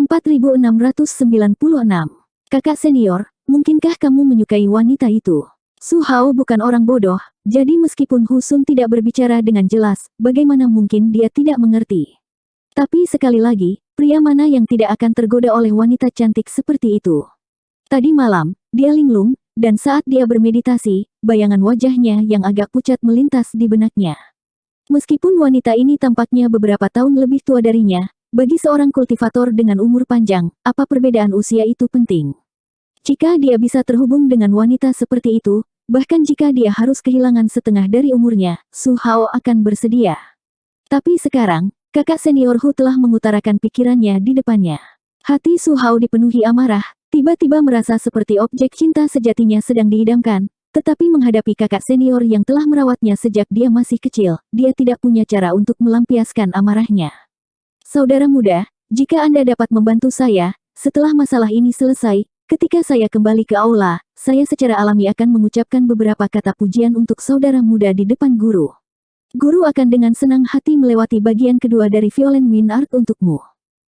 4696. Kakak senior, mungkinkah kamu menyukai wanita itu? Su Hao bukan orang bodoh, jadi meskipun Hu Sun tidak berbicara dengan jelas, bagaimana mungkin dia tidak mengerti. Tapi sekali lagi, pria mana yang tidak akan tergoda oleh wanita cantik seperti itu? Tadi malam, dia linglung, dan saat dia bermeditasi, bayangan wajahnya yang agak pucat melintas di benaknya. Meskipun wanita ini tampaknya beberapa tahun lebih tua darinya, bagi seorang kultivator dengan umur panjang, apa perbedaan usia itu penting? Jika dia bisa terhubung dengan wanita seperti itu, bahkan jika dia harus kehilangan setengah dari umurnya, Su Hao akan bersedia. Tapi sekarang, kakak senior Hu telah mengutarakan pikirannya di depannya. Hati Su Hao dipenuhi amarah, tiba-tiba merasa seperti objek cinta sejatinya sedang diidamkan, tetapi menghadapi kakak senior yang telah merawatnya sejak dia masih kecil, dia tidak punya cara untuk melampiaskan amarahnya. Saudara muda, jika Anda dapat membantu saya, setelah masalah ini selesai, ketika saya kembali ke aula, saya secara alami akan mengucapkan beberapa kata pujian untuk saudara muda di depan guru. Guru akan dengan senang hati melewati bagian kedua dari Violent Wind Art untukmu.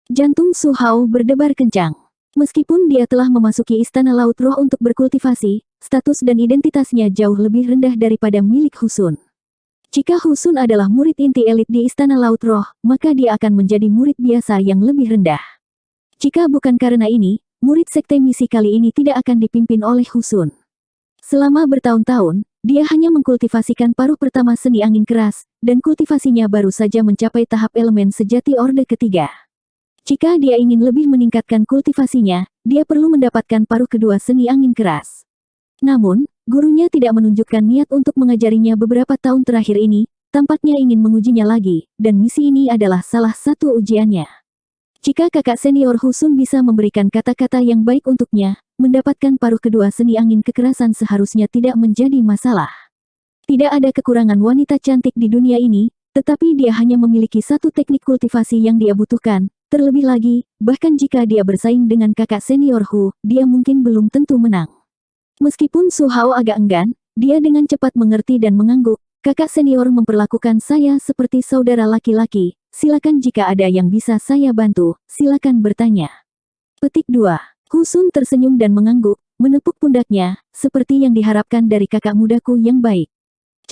Jantung Su Hao berdebar kencang. Meskipun dia telah memasuki Istana Laut Roh untuk berkultivasi, status dan identitasnya jauh lebih rendah daripada milik Hu Sun. Jika Hu Sun adalah murid inti elit di Istana Laut Roh, maka dia akan menjadi murid biasa yang lebih rendah. Jika bukan karena ini, murid sekte misi kali ini tidak akan dipimpin oleh Hu Sun. Selama bertahun-tahun, dia hanya mengkultivasikan paruh pertama seni angin keras, dan kultivasinya baru saja mencapai tahap elemen sejati orde ketiga. Jika dia ingin lebih meningkatkan kultivasinya, dia perlu mendapatkan paruh kedua seni angin keras. Namun, gurunya tidak menunjukkan niat untuk mengajarinya beberapa tahun terakhir ini, tampaknya ingin mengujinya lagi, dan misi ini adalah salah satu ujiannya. Jika kakak senior Hu Sun bisa memberikan kata-kata yang baik untuknya, mendapatkan paruh kedua seni angin kekerasan seharusnya tidak menjadi masalah. Tidak ada kekurangan wanita cantik di dunia ini, tetapi dia hanya memiliki satu teknik kultivasi yang dia butuhkan. Terlebih lagi, bahkan jika dia bersaing dengan kakak senior Hu, dia mungkin belum tentu menang. Meskipun Su Hao agak enggan, dia dengan cepat mengerti dan mengangguk. Kakak senior memperlakukan saya seperti saudara laki-laki, silakan jika ada yang bisa saya bantu, silakan bertanya. Petik 2. Hu Sun tersenyum dan mengangguk, menepuk pundaknya, seperti yang diharapkan dari kakak mudaku yang baik.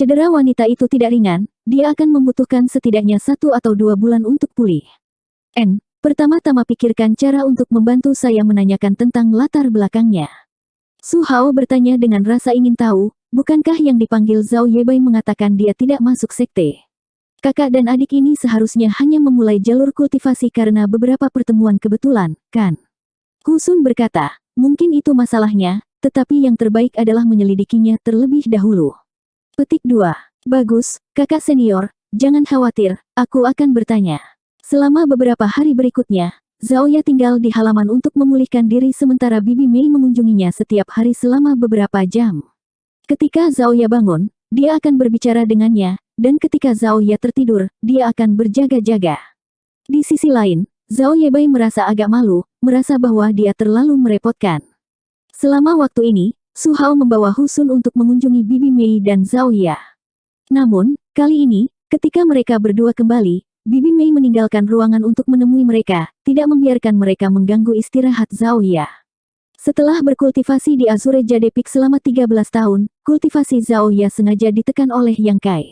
Cedera wanita itu tidak ringan, dia akan membutuhkan setidaknya 1 atau 2 bulan untuk pulih. Pertama-tama pikirkan cara untuk membantu saya menanyakan tentang latar belakangnya. Su Hao bertanya dengan rasa ingin tahu, bukankah yang dipanggil Zhao Yebai mengatakan dia tidak masuk sekte? Kakak dan adik ini seharusnya hanya memulai jalur kultivasi karena beberapa pertemuan kebetulan, kan? Hu Sun berkata, mungkin itu masalahnya, tetapi yang terbaik adalah menyelidikinya terlebih dahulu. Petik 2. Bagus, kakak senior, jangan khawatir, aku akan bertanya. Selama beberapa hari berikutnya, Zhao Ya tinggal di halaman untuk memulihkan diri sementara Bibi Mei mengunjunginya setiap hari selama beberapa jam. Ketika Zhao Ya bangun, dia akan berbicara dengannya, dan ketika Zhao Ya tertidur, dia akan berjaga-jaga. Di sisi lain, Zhao Yebai merasa agak malu, merasa bahwa dia terlalu merepotkan. Selama waktu ini, Su Hao membawa Hu Sun untuk mengunjungi Bibi Mei dan Zhao Ya. Namun, kali ini, ketika mereka berdua kembali, Bibi Mei meninggalkan ruangan untuk menemui mereka, tidak membiarkan mereka mengganggu istirahat Zhao Ya. Setelah berkultivasi di Azure Jade Peak selama 13 tahun, kultivasi Zhao Ya sengaja ditekan oleh Yang Kai.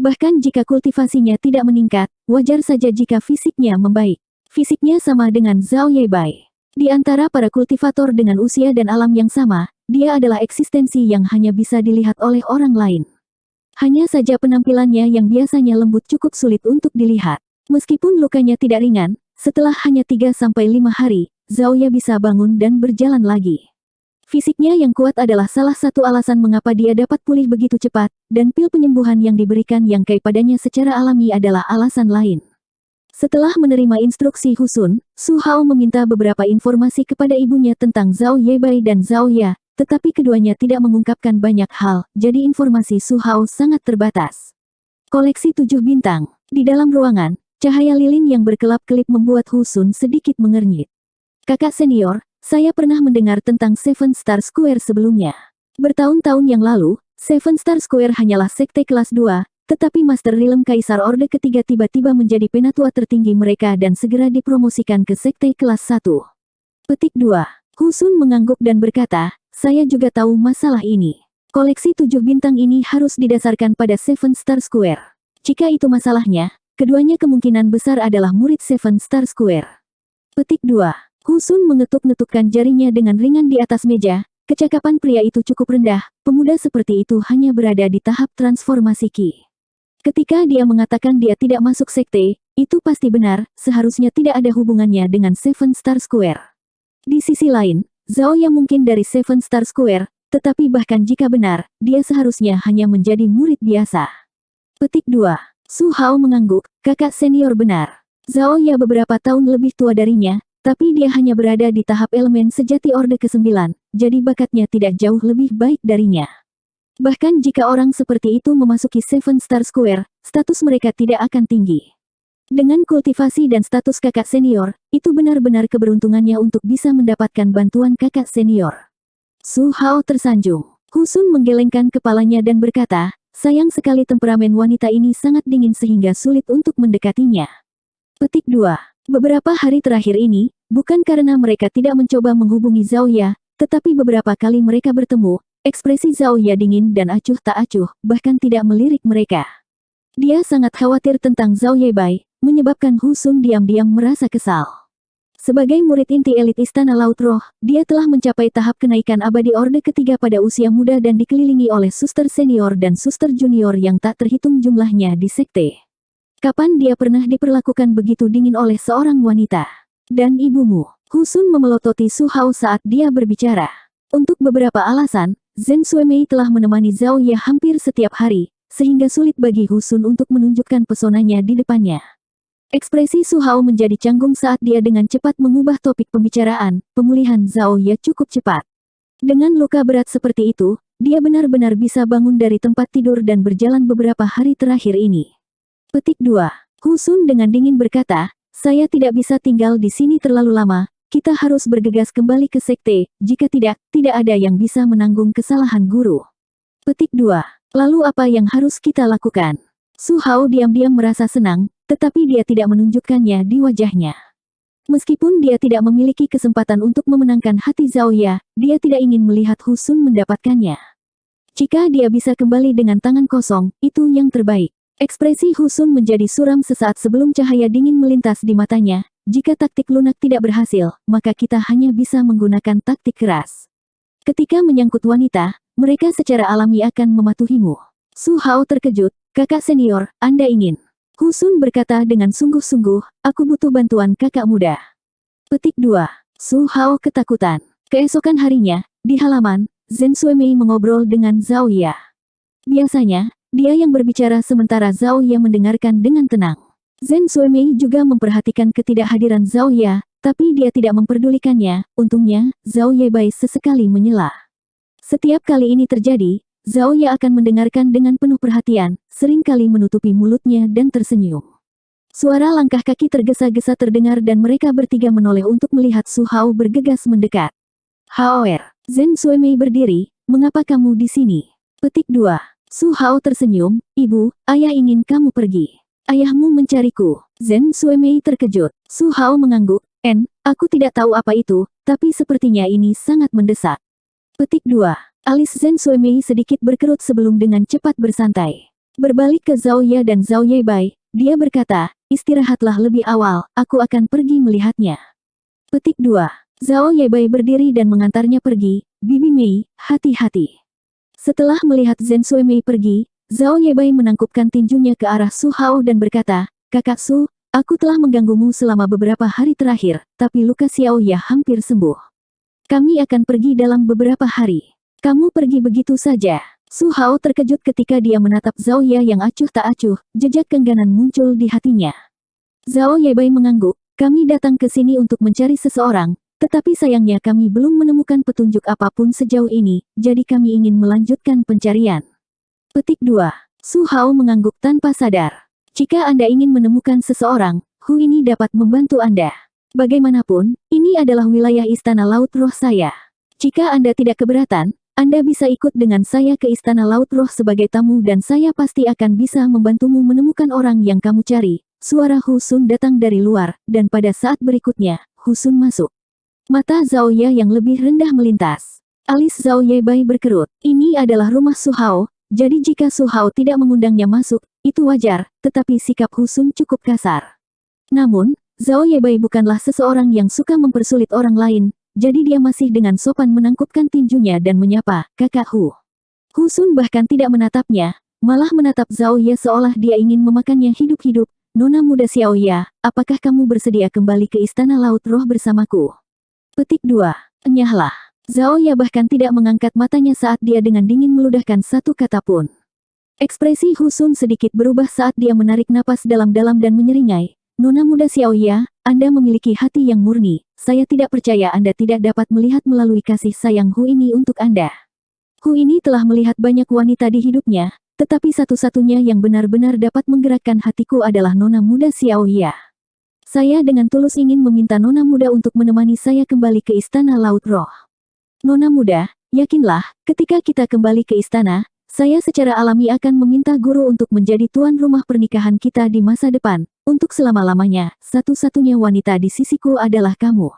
Bahkan jika kultivasinya tidak meningkat, wajar saja jika fisiknya membaik. Fisiknya sama dengan Zhao Yebai. Di antara para kultivator dengan usia dan alam yang sama, dia adalah eksistensi yang hanya bisa dilihat oleh orang lain. Hanya saja penampilannya yang biasanya lembut cukup sulit untuk dilihat. Meskipun lukanya tidak ringan, setelah hanya 3-5 hari, Zhao Ya bisa bangun dan berjalan lagi. Fisiknya yang kuat adalah salah satu alasan mengapa dia dapat pulih begitu cepat, dan pil penyembuhan yang diberikan Yang Kai padanya secara alami adalah alasan lain. Setelah menerima instruksi Hu Sun, Su Hao meminta beberapa informasi kepada ibunya tentang Zhao Yebai dan Zhao Ya, tetapi keduanya tidak mengungkapkan banyak hal, jadi informasi Su Hao sangat terbatas. Koleksi 7 bintang. Di dalam ruangan, cahaya lilin yang berkelap-kelip membuat Hu Sun sedikit mengernyit. Kakak senior, saya pernah mendengar tentang Seven Star Square sebelumnya. Bertahun-tahun yang lalu, Seven Star Square hanyalah sekte kelas 2, tetapi Master Rilem Kaisar Orde Ketiga tiba-tiba menjadi penatua tertinggi mereka dan segera dipromosikan ke sekte kelas 1. Petik 2. Husun mengangguk dan berkata, saya juga tahu masalah ini. Koleksi 7 bintang ini harus didasarkan pada Seven Star Square. Jika itu masalahnya, keduanya kemungkinan besar adalah murid Seven Star Square. Petik 2. Husun mengetuk-ngetukkan jarinya dengan ringan di atas meja. Kecakapan pria itu cukup rendah, pemuda seperti itu hanya berada di tahap transformasi Ki. Ketika dia mengatakan dia tidak masuk sekte, itu pasti benar, seharusnya tidak ada hubungannya dengan Seven Star Square. Di sisi lain, Zhao yang mungkin dari Seven Star Square, tetapi bahkan jika benar, dia seharusnya hanya menjadi murid biasa. Petik 2. Su Hao mengangguk, kakak senior benar. Zhao ya beberapa tahun lebih tua darinya, tapi dia hanya berada di tahap elemen sejati Orde ke-9, jadi bakatnya tidak jauh lebih baik darinya. Bahkan jika orang seperti itu memasuki Seven Star Square, status mereka tidak akan tinggi. Dengan kultivasi dan status kakak senior, itu benar-benar keberuntungannya untuk bisa mendapatkan bantuan kakak senior. Su Hao tersanjung. Husun menggelengkan kepalanya dan berkata, sayang sekali temperamen wanita ini sangat dingin sehingga sulit untuk mendekatinya. Petik 2. Beberapa hari terakhir ini, bukan karena mereka tidak mencoba menghubungi Zhao Ya, tetapi beberapa kali mereka bertemu, ekspresi Zhao Ya dingin dan acuh tak acuh, bahkan tidak melirik mereka. Dia sangat khawatir tentang Zhao Yebai, menyebabkan Husun diam-diam merasa kesal. Sebagai murid inti elit Istana Laut Roh, dia telah mencapai tahap kenaikan abadi Orde Ketiga pada usia muda dan dikelilingi oleh suster senior dan suster junior yang tak terhitung jumlahnya di sekte. Kapan dia pernah diperlakukan begitu dingin oleh seorang wanita? Dan ibumu? Husun memelototi Su Hao saat dia berbicara. Untuk beberapa alasan, Zhen Suemei telah menemani Zhao Ye hampir setiap hari, sehingga sulit bagi Husun untuk menunjukkan pesonanya di depannya. Ekspresi Su Hao menjadi canggung saat dia dengan cepat mengubah topik pembicaraan. Pemulihan Zhao Ye cukup cepat. Dengan luka berat seperti itu, dia benar-benar bisa bangun dari tempat tidur dan berjalan beberapa hari terakhir ini. Petik 2. Husun dengan dingin berkata, saya tidak bisa tinggal di sini terlalu lama, kita harus bergegas kembali ke sekte, jika tidak, tidak ada yang bisa menanggung kesalahan guru. Petik 2. Lalu apa yang harus kita lakukan? Su Hao diam-diam merasa senang, tetapi dia tidak menunjukkannya di wajahnya. Meskipun dia tidak memiliki kesempatan untuk memenangkan hati Zhao Ya, dia tidak ingin melihat Husun mendapatkannya. Jika dia bisa kembali dengan tangan kosong, itu yang terbaik. Ekspresi Husun menjadi suram sesaat sebelum cahaya dingin melintas di matanya. Jika taktik lunak tidak berhasil, maka kita hanya bisa menggunakan taktik keras. Ketika menyangkut wanita, mereka secara alami akan mematuhimu. Su Hao terkejut, kakak senior, Anda ingin? Husun berkata dengan sungguh-sungguh, aku butuh bantuan kakak muda. Petik 2. Su Hao ketakutan. Keesokan harinya, di halaman, Zhen Suemei mengobrol dengan Zhao Ya. Biasanya, dia yang berbicara sementara Zhao Ya mendengarkan dengan tenang. Zhen Suemei juga memperhatikan ketidakhadiran Zhao Ya, tapi dia tidak memperdulikannya. Untungnya, Zhao Yebai sesekali menyela. Setiap kali ini terjadi, Zhao Ya akan mendengarkan dengan penuh perhatian, seringkali menutupi mulutnya dan tersenyum. Suara langkah kaki tergesa-gesa terdengar dan mereka bertiga menoleh untuk melihat Su Hao bergegas mendekat. Haoer, Zhen Suemei berdiri, mengapa kamu di sini? Petik 2. Su Hao tersenyum, ibu, ayah ingin kamu pergi. Ayahmu mencariku. Zhen Suemei terkejut. Su Hao mengangguk, aku tidak tahu apa itu, tapi sepertinya ini sangat mendesak. Petik 2. Alis Zhen Suemei sedikit berkerut sebelum dengan cepat bersantai. Berbalik ke Zhao Ya dan Zhao Yebai, dia berkata, istirahatlah lebih awal, aku akan pergi melihatnya. Petik 2. Zhao Yebai berdiri dan mengantarnya pergi, Bibi Mei, hati-hati. Setelah melihat Zhen Suemei pergi, Zhao Yebai menangkupkan tinjunya ke arah Su Hao dan berkata, kakak Su, aku telah mengganggumu selama beberapa hari terakhir, tapi luka Xiao Ya hampir sembuh. Kami akan pergi dalam beberapa hari. Kamu pergi begitu saja. Su Hao terkejut ketika dia menatap Zhao Ya yang acuh tak acuh, jejak kengganan muncul di hatinya. Zhao Yebai mengangguk, kami datang ke sini untuk mencari seseorang, tetapi sayangnya kami belum menemukan petunjuk apapun sejauh ini, jadi kami ingin melanjutkan pencarian. Petik 2. Su Hao mengangguk tanpa sadar. Jika Anda ingin menemukan seseorang, Hu ini dapat membantu Anda. Bagaimanapun, ini adalah wilayah Istana Laut Roh saya. Jika Anda tidak keberatan, Anda bisa ikut dengan saya ke Istana Laut Roh sebagai tamu dan saya pasti akan bisa membantumu menemukan orang yang kamu cari. Suara Husun datang dari luar, dan pada saat berikutnya, Husun masuk. Mata Zhao Ye yang lebih rendah melintas. Alis Zhao Yebai berkerut. Ini adalah rumah Su Hao, jadi jika Su Hao tidak mengundangnya masuk, itu wajar, tetapi sikap Husun cukup kasar. Namun, Zhao Yebai bukanlah seseorang yang suka mempersulit orang lain, jadi dia masih dengan sopan menangkupkan tinjunya dan menyapa, "Kakak Hu." Husun bahkan tidak menatapnya, malah menatap Zhao Ye seolah dia ingin memakannya hidup-hidup. "Nona muda Xiao Ya, apakah kamu bersedia kembali ke Istana Laut Roh bersamaku?" Petik 2. Enyahlah. Zhao Ye bahkan tidak mengangkat matanya saat dia dengan dingin meludahkan satu kata pun. Ekspresi Husun sedikit berubah saat dia menarik napas dalam-dalam dan menyeringai, "Nona muda Xiao Ya, Anda memiliki hati yang murni. Saya tidak percaya Anda tidak dapat melihat melalui kasih sayang Hu ini untuk Anda. Hu ini telah melihat banyak wanita di hidupnya, tetapi satu-satunya yang benar-benar dapat menggerakkan hatiku adalah Nona muda Xiao Ya. Saya dengan tulus ingin meminta Nona muda untuk menemani saya kembali ke Istana Laut Roh. Nona muda, yakinlah, ketika kita kembali ke istana, saya secara alami akan meminta guru untuk menjadi tuan rumah pernikahan kita di masa depan. Untuk selama-lamanya, satu-satunya wanita di sisiku adalah kamu."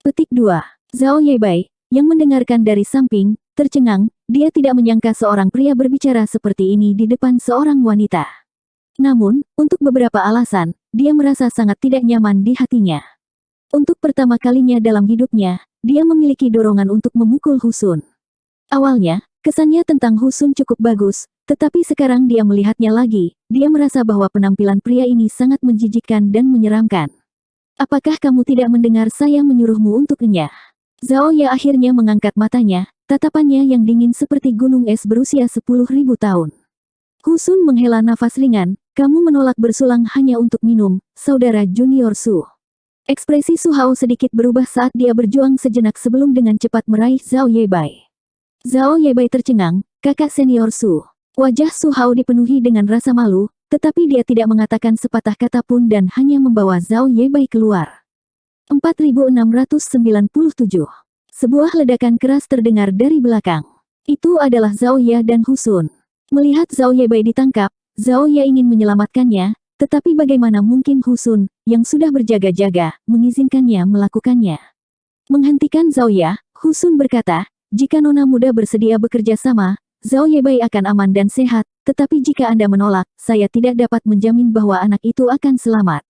Petik 2. Zhao Yebai, yang mendengarkan dari samping, tercengang, dia tidak menyangka seorang pria berbicara seperti ini di depan seorang wanita. Namun, untuk beberapa alasan, dia merasa sangat tidak nyaman di hatinya. Untuk pertama kalinya dalam hidupnya, dia memiliki dorongan untuk memukul Husun. Awalnya, kesannya tentang Husun cukup bagus, tetapi sekarang dia melihatnya lagi, dia merasa bahwa penampilan pria ini sangat menjijikkan dan menyeramkan. "Apakah kamu tidak mendengar saya menyuruhmu untuk enyah?" Zhao Ye akhirnya mengangkat matanya, tatapannya yang dingin seperti gunung es berusia 10.000 tahun. Husun menghela nafas ringan, "Kamu menolak bersulang hanya untuk minum, saudara junior Su." Ekspresi Su Hao sedikit berubah saat dia berjuang sejenak sebelum dengan cepat meraih Zhao Yebai. Zhao Yebai tercengang, "Kakak senior Su." Wajah Su Hao dipenuhi dengan rasa malu, tetapi dia tidak mengatakan sepatah kata pun dan hanya membawa Zhao Yebai keluar. 4697. Sebuah ledakan keras terdengar dari belakang. Itu adalah Zhao Ye dan Husun. Melihat Zhao Yebai ditangkap, Zhao Ye ingin menyelamatkannya, tetapi bagaimana mungkin Husun, yang sudah berjaga-jaga, mengizinkannya melakukannya. Menghentikan Zhao Ye, Husun berkata, "Jika Nona muda bersedia bekerja sama, Zhao Yebai akan aman dan sehat, tetapi jika Anda menolak, saya tidak dapat menjamin bahwa anak itu akan selamat."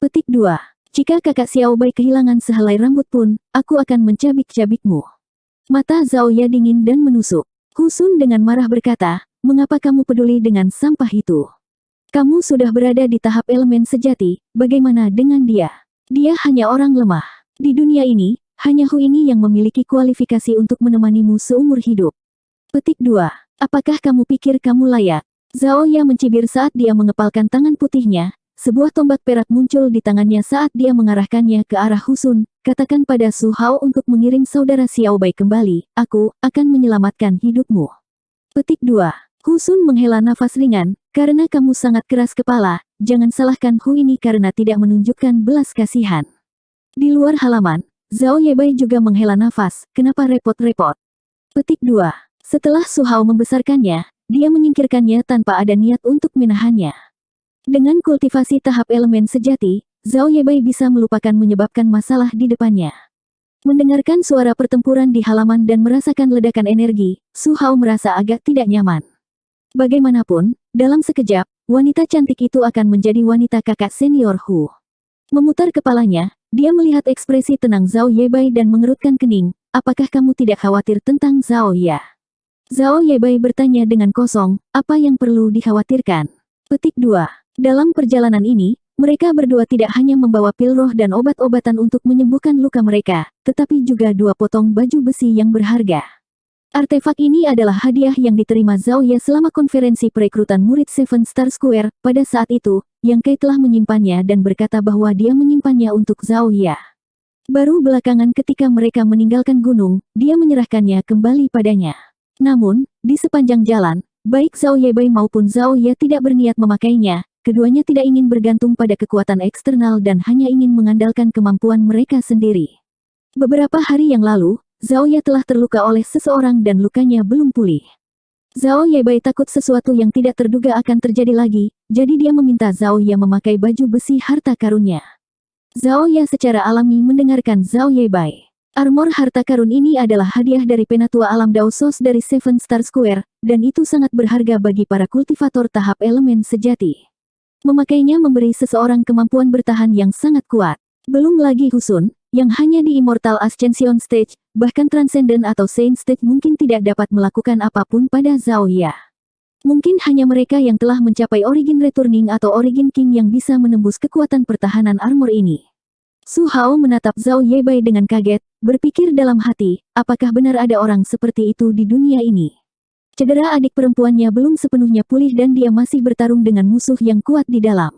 Petik 2. Jika kakak Xiao Bai kehilangan sehelai rambut pun, aku akan mencabik-cabikmu. Mata Zhao Ye dingin dan menusuk. Husun dengan marah berkata, "Mengapa kamu peduli dengan sampah itu? Kamu sudah berada di tahap elemen sejati, bagaimana dengan dia? Dia hanya orang lemah. Di dunia ini, hanya Hu ini yang memiliki kualifikasi untuk menemanimu seumur hidup." Petik 2. Apakah kamu pikir kamu layak? Zhao Ye mencibir saat dia mengepalkan tangan putihnya. Sebuah tombak perak muncul di tangannya saat dia mengarahkannya ke arah Husun. "Katakan pada Su Hao untuk mengiring saudara Xiao Bai kembali. Aku akan menyelamatkan hidupmu." Petik 2. Husun menghela nafas ringan, "Karena kamu sangat keras kepala, jangan salahkan Hu ini karena tidak menunjukkan belas kasihan." Di luar halaman, Zhao Yebai juga menghela nafas, "Kenapa repot-repot?" Petik 2. Setelah Su Hao membesarkannya, dia menyingkirkannya tanpa ada niat untuk menahannya. Dengan kultivasi tahap elemen sejati, Zhao Yebai bisa melupakan menyebabkan masalah di depannya. Mendengarkan suara pertempuran di halaman dan merasakan ledakan energi, Su Hao merasa agak tidak nyaman. Bagaimanapun, dalam sekejap, wanita cantik itu akan menjadi wanita kakak senior Hu. Memutar kepalanya, dia melihat ekspresi tenang Zhao Yebai dan mengerutkan kening. "Apakah kamu tidak khawatir tentang Zhao Ye?" Zhao Yebai bertanya dengan kosong, "Apa yang perlu dikhawatirkan?" Petik 2. Dalam perjalanan ini, mereka berdua tidak hanya membawa pil roh dan obat-obatan untuk menyembuhkan luka mereka, tetapi juga 2 potong baju besi yang berharga. Artefak ini adalah hadiah yang diterima Zhao Ye selama konferensi perekrutan murid Seven Star Square. Pada saat itu, Yang Kai telah menyimpannya dan berkata bahwa dia menyimpannya untuk Zhao Ye. Baru belakangan ketika mereka meninggalkan gunung, dia menyerahkannya kembali padanya. Namun, di sepanjang jalan, baik Zhao Yebai maupun Zhao Ye tidak berniat memakainya, keduanya tidak ingin bergantung pada kekuatan eksternal dan hanya ingin mengandalkan kemampuan mereka sendiri. Beberapa hari yang lalu, Zhao Ye telah terluka oleh seseorang dan lukanya belum pulih. Zhao Yebai takut sesuatu yang tidak terduga akan terjadi lagi, jadi dia meminta Zhao Ye memakai baju besi harta karunnya. Zhao Ye secara alami mendengarkan Zhao Yebai. Armor harta karun ini adalah hadiah dari penatua alam Daosos dari Seven Star Square, dan itu sangat berharga bagi para kultivator tahap elemen sejati. Memakainya memberi seseorang kemampuan bertahan yang sangat kuat. Belum lagi Husun, yang hanya di Immortal Ascension Stage, bahkan Transcendent atau Saint Stage mungkin tidak dapat melakukan apapun pada Zhao Ye. Mungkin hanya mereka yang telah mencapai Origin Returning atau Origin King yang bisa menembus kekuatan pertahanan armor ini. Su Hao menatap Zhao Yebai dengan kaget, berpikir dalam hati, apakah benar ada orang seperti itu di dunia ini? Cedera adik perempuannya belum sepenuhnya pulih dan dia masih bertarung dengan musuh yang kuat di dalam.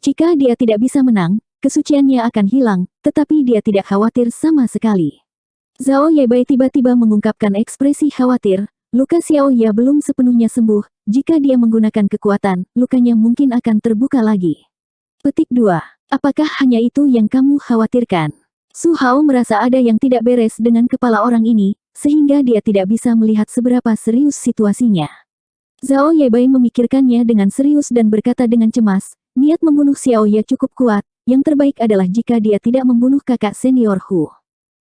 Jika dia tidak bisa menang, kesuciannya akan hilang, tetapi dia tidak khawatir sama sekali. Zhao Yebai tiba-tiba mengungkapkan ekspresi khawatir, luka Xiao Ye belum sepenuhnya sembuh, jika dia menggunakan kekuatan, lukanya mungkin akan terbuka lagi. Petik 2. Apakah hanya itu yang kamu khawatirkan? Su Hao merasa ada yang tidak beres dengan kepala orang ini, sehingga dia tidak bisa melihat seberapa serius situasinya. Zhao Yebai memikirkannya dengan serius dan berkata dengan cemas, niat membunuh Xiao Ye cukup kuat, yang terbaik adalah jika dia tidak membunuh kakak senior Hu.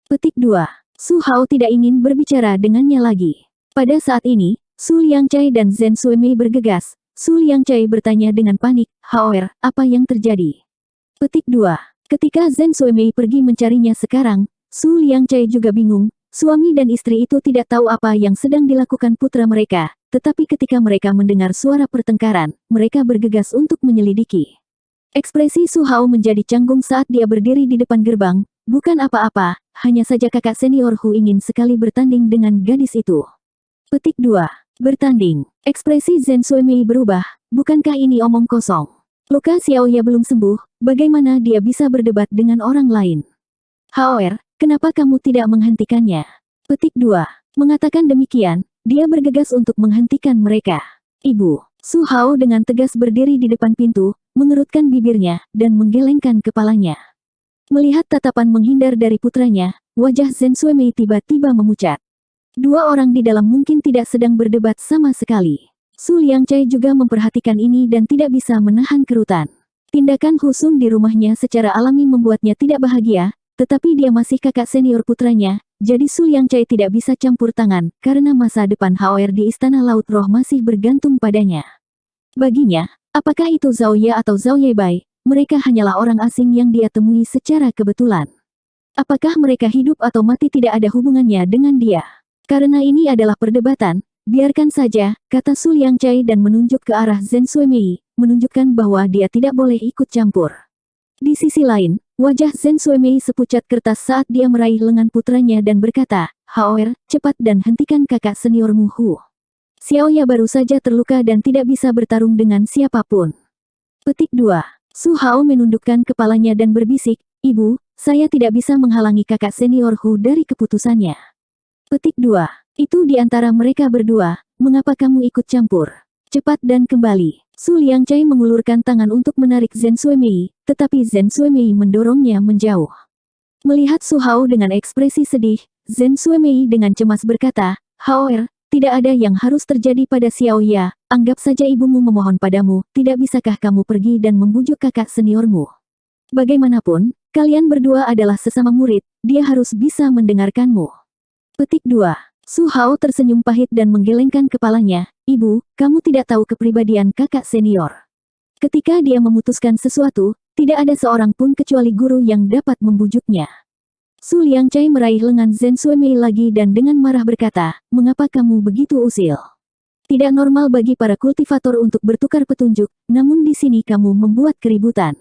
Petik 2. Su Hao tidak ingin berbicara dengannya lagi. Pada saat ini, Su Liangcai dan Zhen Suemei bergegas. Su Liangcai bertanya dengan panik, Haoer, apa yang terjadi? Petik 2. Ketika Zhen Suemei pergi mencarinya sekarang, Su Liangcai juga bingung. Suami dan istri itu tidak tahu apa yang sedang dilakukan putra mereka, tetapi ketika mereka mendengar suara pertengkaran, mereka bergegas untuk menyelidiki. Ekspresi Su Hao menjadi canggung saat dia berdiri di depan gerbang, bukan apa-apa, hanya saja kakak senior Hu ingin sekali bertanding dengan gadis itu. Petik 2. Bertanding. Ekspresi Zhen Suemei berubah, bukankah ini omong kosong? Luka Xiao Ye belum sembuh, bagaimana dia bisa berdebat dengan orang lain? Haoer, kenapa kamu tidak menghentikannya? Petik 2. Mengatakan demikian, dia bergegas untuk menghentikan mereka. Ibu, Su Hao dengan tegas berdiri di depan pintu, mengerutkan bibirnya, dan menggelengkan kepalanya. Melihat tatapan menghindar dari putranya, wajah Zhen Suemei tiba-tiba memucat. Dua orang di dalam mungkin tidak sedang berdebat sama sekali. Su Liangcai juga memperhatikan ini dan tidak bisa menahan kerutan. Tindakan Husun di rumahnya secara alami membuatnya tidak bahagia, tetapi dia masih kakak senior putranya, jadi Su Liangcai tidak bisa campur tangan, karena masa depan Haoer di Istana Laut Roh masih bergantung padanya. Baginya, apakah itu Zhao Ye atau Zhao Yebai, mereka hanyalah orang asing yang dia temui secara kebetulan. Apakah mereka hidup atau mati tidak ada hubungannya dengan dia. Karena ini adalah perdebatan, biarkan saja, kata Su Liangcai dan menunjuk ke arah Zhen Suemei, menunjukkan bahwa dia tidak boleh ikut campur. Di sisi lain, wajah Zhen Suemei sepucat kertas saat dia meraih lengan putranya dan berkata, Haoer, cepat dan hentikan kakak seniormu Hu. Xiao Ye baru saja terluka dan tidak bisa bertarung dengan siapapun. Petik 2. Su Hao menundukkan kepalanya dan berbisik, Ibu, saya tidak bisa menghalangi kakak senior Hu dari keputusannya. Petik 2. Itu di antara mereka berdua, mengapa kamu ikut campur? Cepat dan kembali. Su Liangcai mengulurkan tangan untuk menarik Zhen Suemei, tetapi Zhen Suemei mendorongnya menjauh. Melihat Su Hao dengan ekspresi sedih, Zhen Suemei dengan cemas berkata, Haoer, tidak ada yang harus terjadi pada Xiao Ye, anggap saja ibumu memohon padamu, tidak bisakah kamu pergi dan membujuk kakak seniormu? Bagaimanapun, kalian berdua adalah sesama murid, dia harus bisa mendengarkanmu. Petik 2. Su Hao tersenyum pahit dan menggelengkan kepalanya, Ibu, kamu tidak tahu kepribadian kakak senior. Ketika dia memutuskan sesuatu, tidak ada seorang pun kecuali guru yang dapat membujuknya. Su Liangcai meraih lengan Zhen Suemei lagi dan dengan marah berkata, mengapa kamu begitu usil? Tidak normal bagi para kultivator untuk bertukar petunjuk, namun di sini kamu membuat keributan.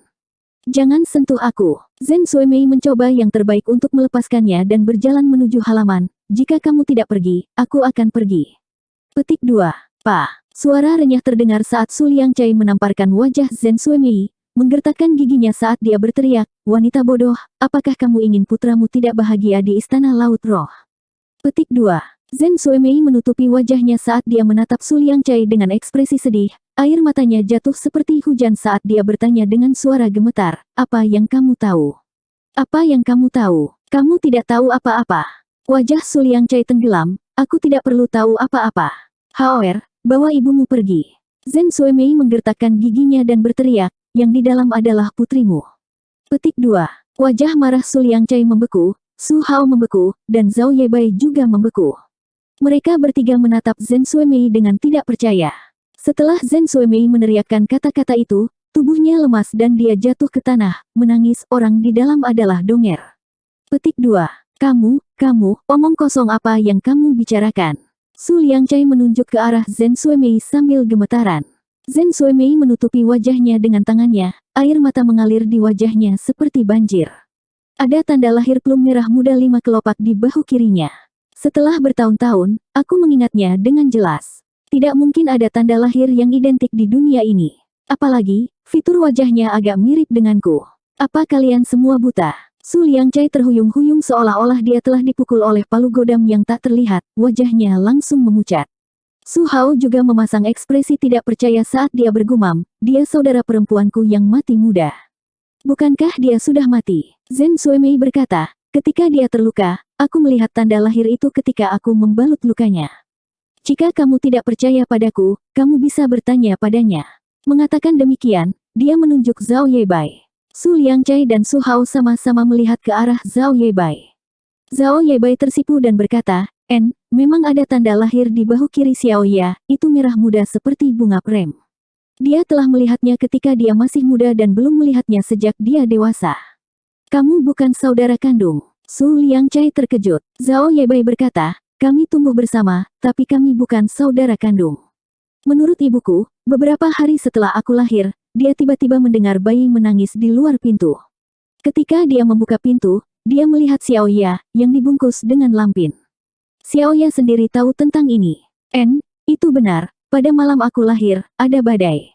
Jangan sentuh aku. Zhen Suemei mencoba yang terbaik untuk melepaskannya dan berjalan menuju halaman. Jika kamu tidak pergi, aku akan pergi. Petik 2. Pa. Suara renyah terdengar saat Su Liangcai menamparkan wajah Zhen Suemei, menggertakkan giginya saat dia berteriak, wanita bodoh, apakah kamu ingin putramu tidak bahagia di Istana Laut Roh? Petik 2. Zhen Suemei menutupi wajahnya saat dia menatap Su Liangcai dengan ekspresi sedih, air matanya jatuh seperti hujan saat dia bertanya dengan suara gemetar, apa yang kamu tahu? Apa yang kamu tahu? Kamu tidak tahu apa-apa. Wajah Su Liangcai tenggelam, aku tidak perlu tahu apa-apa. Haoer, bawa ibumu pergi. Zhen Suemei menggertakkan giginya dan berteriak, yang di dalam adalah putrimu. Petik 2. Wajah marah Su Liangcai membeku, Su Hao membeku, dan Zhao Yebai juga membeku. Mereka bertiga menatap Zhen Suemei dengan tidak percaya. Setelah Zhen Suemei meneriakkan kata-kata itu, tubuhnya lemas dan dia jatuh ke tanah, menangis. Orang di dalam adalah Donger. Petik 2. Kamu, omong kosong apa yang kamu bicarakan? Su Liangcai menunjuk ke arah Zhen Suemei sambil gemetaran. Zhen Suemei menutupi wajahnya dengan tangannya, air mata mengalir di wajahnya seperti banjir. Ada tanda lahir plum merah muda 5 kelopak di bahu kirinya. Setelah bertahun-tahun, aku mengingatnya dengan jelas. Tidak mungkin ada tanda lahir yang identik di dunia ini. Apalagi, fitur wajahnya agak mirip denganku. Apa kalian semua buta? Su Liangcai terhuyung-huyung seolah-olah dia telah dipukul oleh palu godam yang tak terlihat, wajahnya langsung memucat. Su Hao juga memasang ekspresi tidak percaya saat dia bergumam, dia saudara perempuanku yang mati muda. Bukankah dia sudah mati? Zhen Suemei berkata, ketika dia terluka, aku melihat tanda lahir itu ketika aku membalut lukanya. Jika kamu tidak percaya padaku, kamu bisa bertanya padanya. Mengatakan demikian, dia menunjuk Zhao Yebai. Su Liangcai dan Su Hao sama-sama melihat ke arah Zhao Yebai. Zhao Yebai tersipu dan berkata, memang ada tanda lahir di bahu kiri Xiaoya, itu merah muda seperti bunga prem. Dia telah melihatnya ketika dia masih muda dan belum melihatnya sejak dia dewasa. Kamu bukan saudara kandung. Su Liangcai terkejut. Zhao Yebai berkata, kami tumbuh bersama, tapi kami bukan saudara kandung. Menurut ibuku, beberapa hari setelah aku lahir, dia tiba-tiba mendengar bayi menangis di luar pintu. Ketika dia membuka pintu, dia melihat Xiaoya, yang dibungkus dengan lampin. Xiaoya sendiri tahu tentang ini. Itu benar, pada malam aku lahir, ada badai.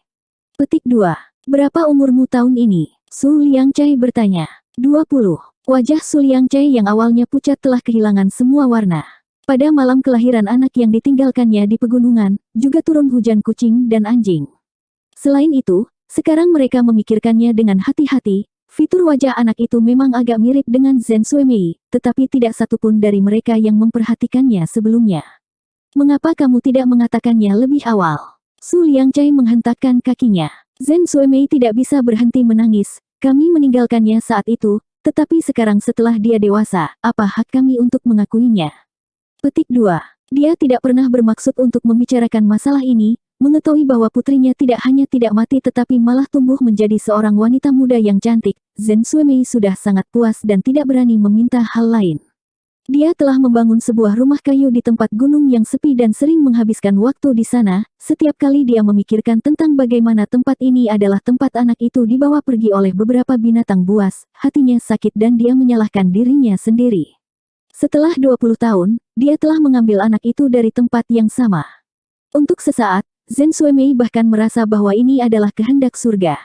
Petik 2. Berapa umurmu tahun ini? Su Liangcai bertanya. 20. Wajah Su Liangcai yang awalnya pucat telah kehilangan semua warna. Pada malam kelahiran anak yang ditinggalkannya di pegunungan, juga turun hujan kucing dan anjing. Selain itu, sekarang mereka memikirkannya dengan hati-hati. Fitur wajah anak itu memang agak mirip dengan Zhen Suemei, tetapi tidak satupun dari mereka yang memperhatikannya sebelumnya. Mengapa kamu tidak mengatakannya lebih awal? Su Liangcai menghentakkan kakinya. Zhen Suemei tidak bisa berhenti menangis. Kami meninggalkannya saat itu, tetapi sekarang setelah dia dewasa, apa hak kami untuk mengakuinya? Petik 2. Dia tidak pernah bermaksud untuk membicarakan masalah ini, mengetahui bahwa putrinya tidak hanya tidak mati tetapi malah tumbuh menjadi seorang wanita muda yang cantik. Zhen Suemei sudah sangat puas dan tidak berani meminta hal lain. Dia telah membangun sebuah rumah kayu di tempat gunung yang sepi dan sering menghabiskan waktu di sana. Setiap kali dia memikirkan tentang bagaimana tempat ini adalah tempat anak itu dibawa pergi oleh beberapa binatang buas, hatinya sakit dan dia menyalahkan dirinya sendiri. Setelah 20 tahun, dia telah mengambil anak itu dari tempat yang sama. Untuk sesaat, Zhen Suemei bahkan merasa bahwa ini adalah kehendak surga.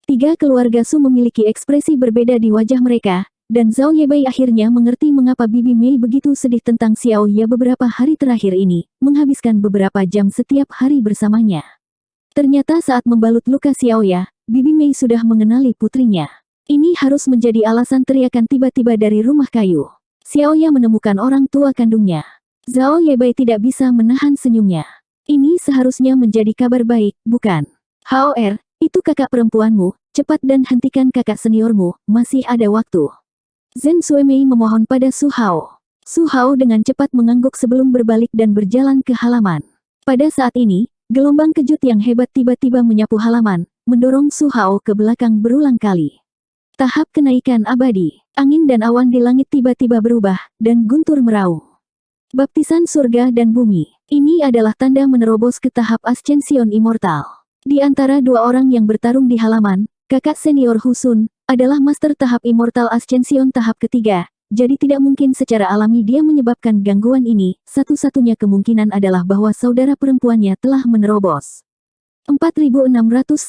Tiga keluarga Su memiliki ekspresi berbeda di wajah mereka, dan Zhao Yebai akhirnya mengerti mengapa Bibi Mei begitu sedih tentang Xiaoya beberapa hari terakhir ini, menghabiskan beberapa jam setiap hari bersamanya. Ternyata saat membalut luka Xiaoya, Bibi Mei sudah mengenali putrinya. Ini harus menjadi alasan teriakan tiba-tiba dari rumah kayu. Xiaoya menemukan orang tua kandungnya. Zhao Yebai tidak bisa menahan senyumnya. Ini seharusnya menjadi kabar baik, bukan? Haoer, itu kakak perempuanmu, cepat dan hentikan kakak seniormu, masih ada waktu. Zhen Suemei memohon pada Su Hao. Su Hao dengan cepat mengangguk sebelum berbalik dan berjalan ke halaman. Pada saat ini, gelombang kejut yang hebat tiba-tiba menyapu halaman, mendorong Su Hao ke belakang berulang kali. Tahap kenaikan abadi, angin dan awan di langit tiba-tiba berubah, dan guntur meraung. Baptisan surga dan bumi. Ini adalah tanda menerobos ke tahap Ascension Immortal. Di antara dua orang yang bertarung di halaman, kakak senior Husun, adalah master tahap Immortal Ascension tahap ketiga, jadi tidak mungkin secara alami dia menyebabkan gangguan ini. Satu-satunya kemungkinan adalah bahwa saudara perempuannya telah menerobos. 4698.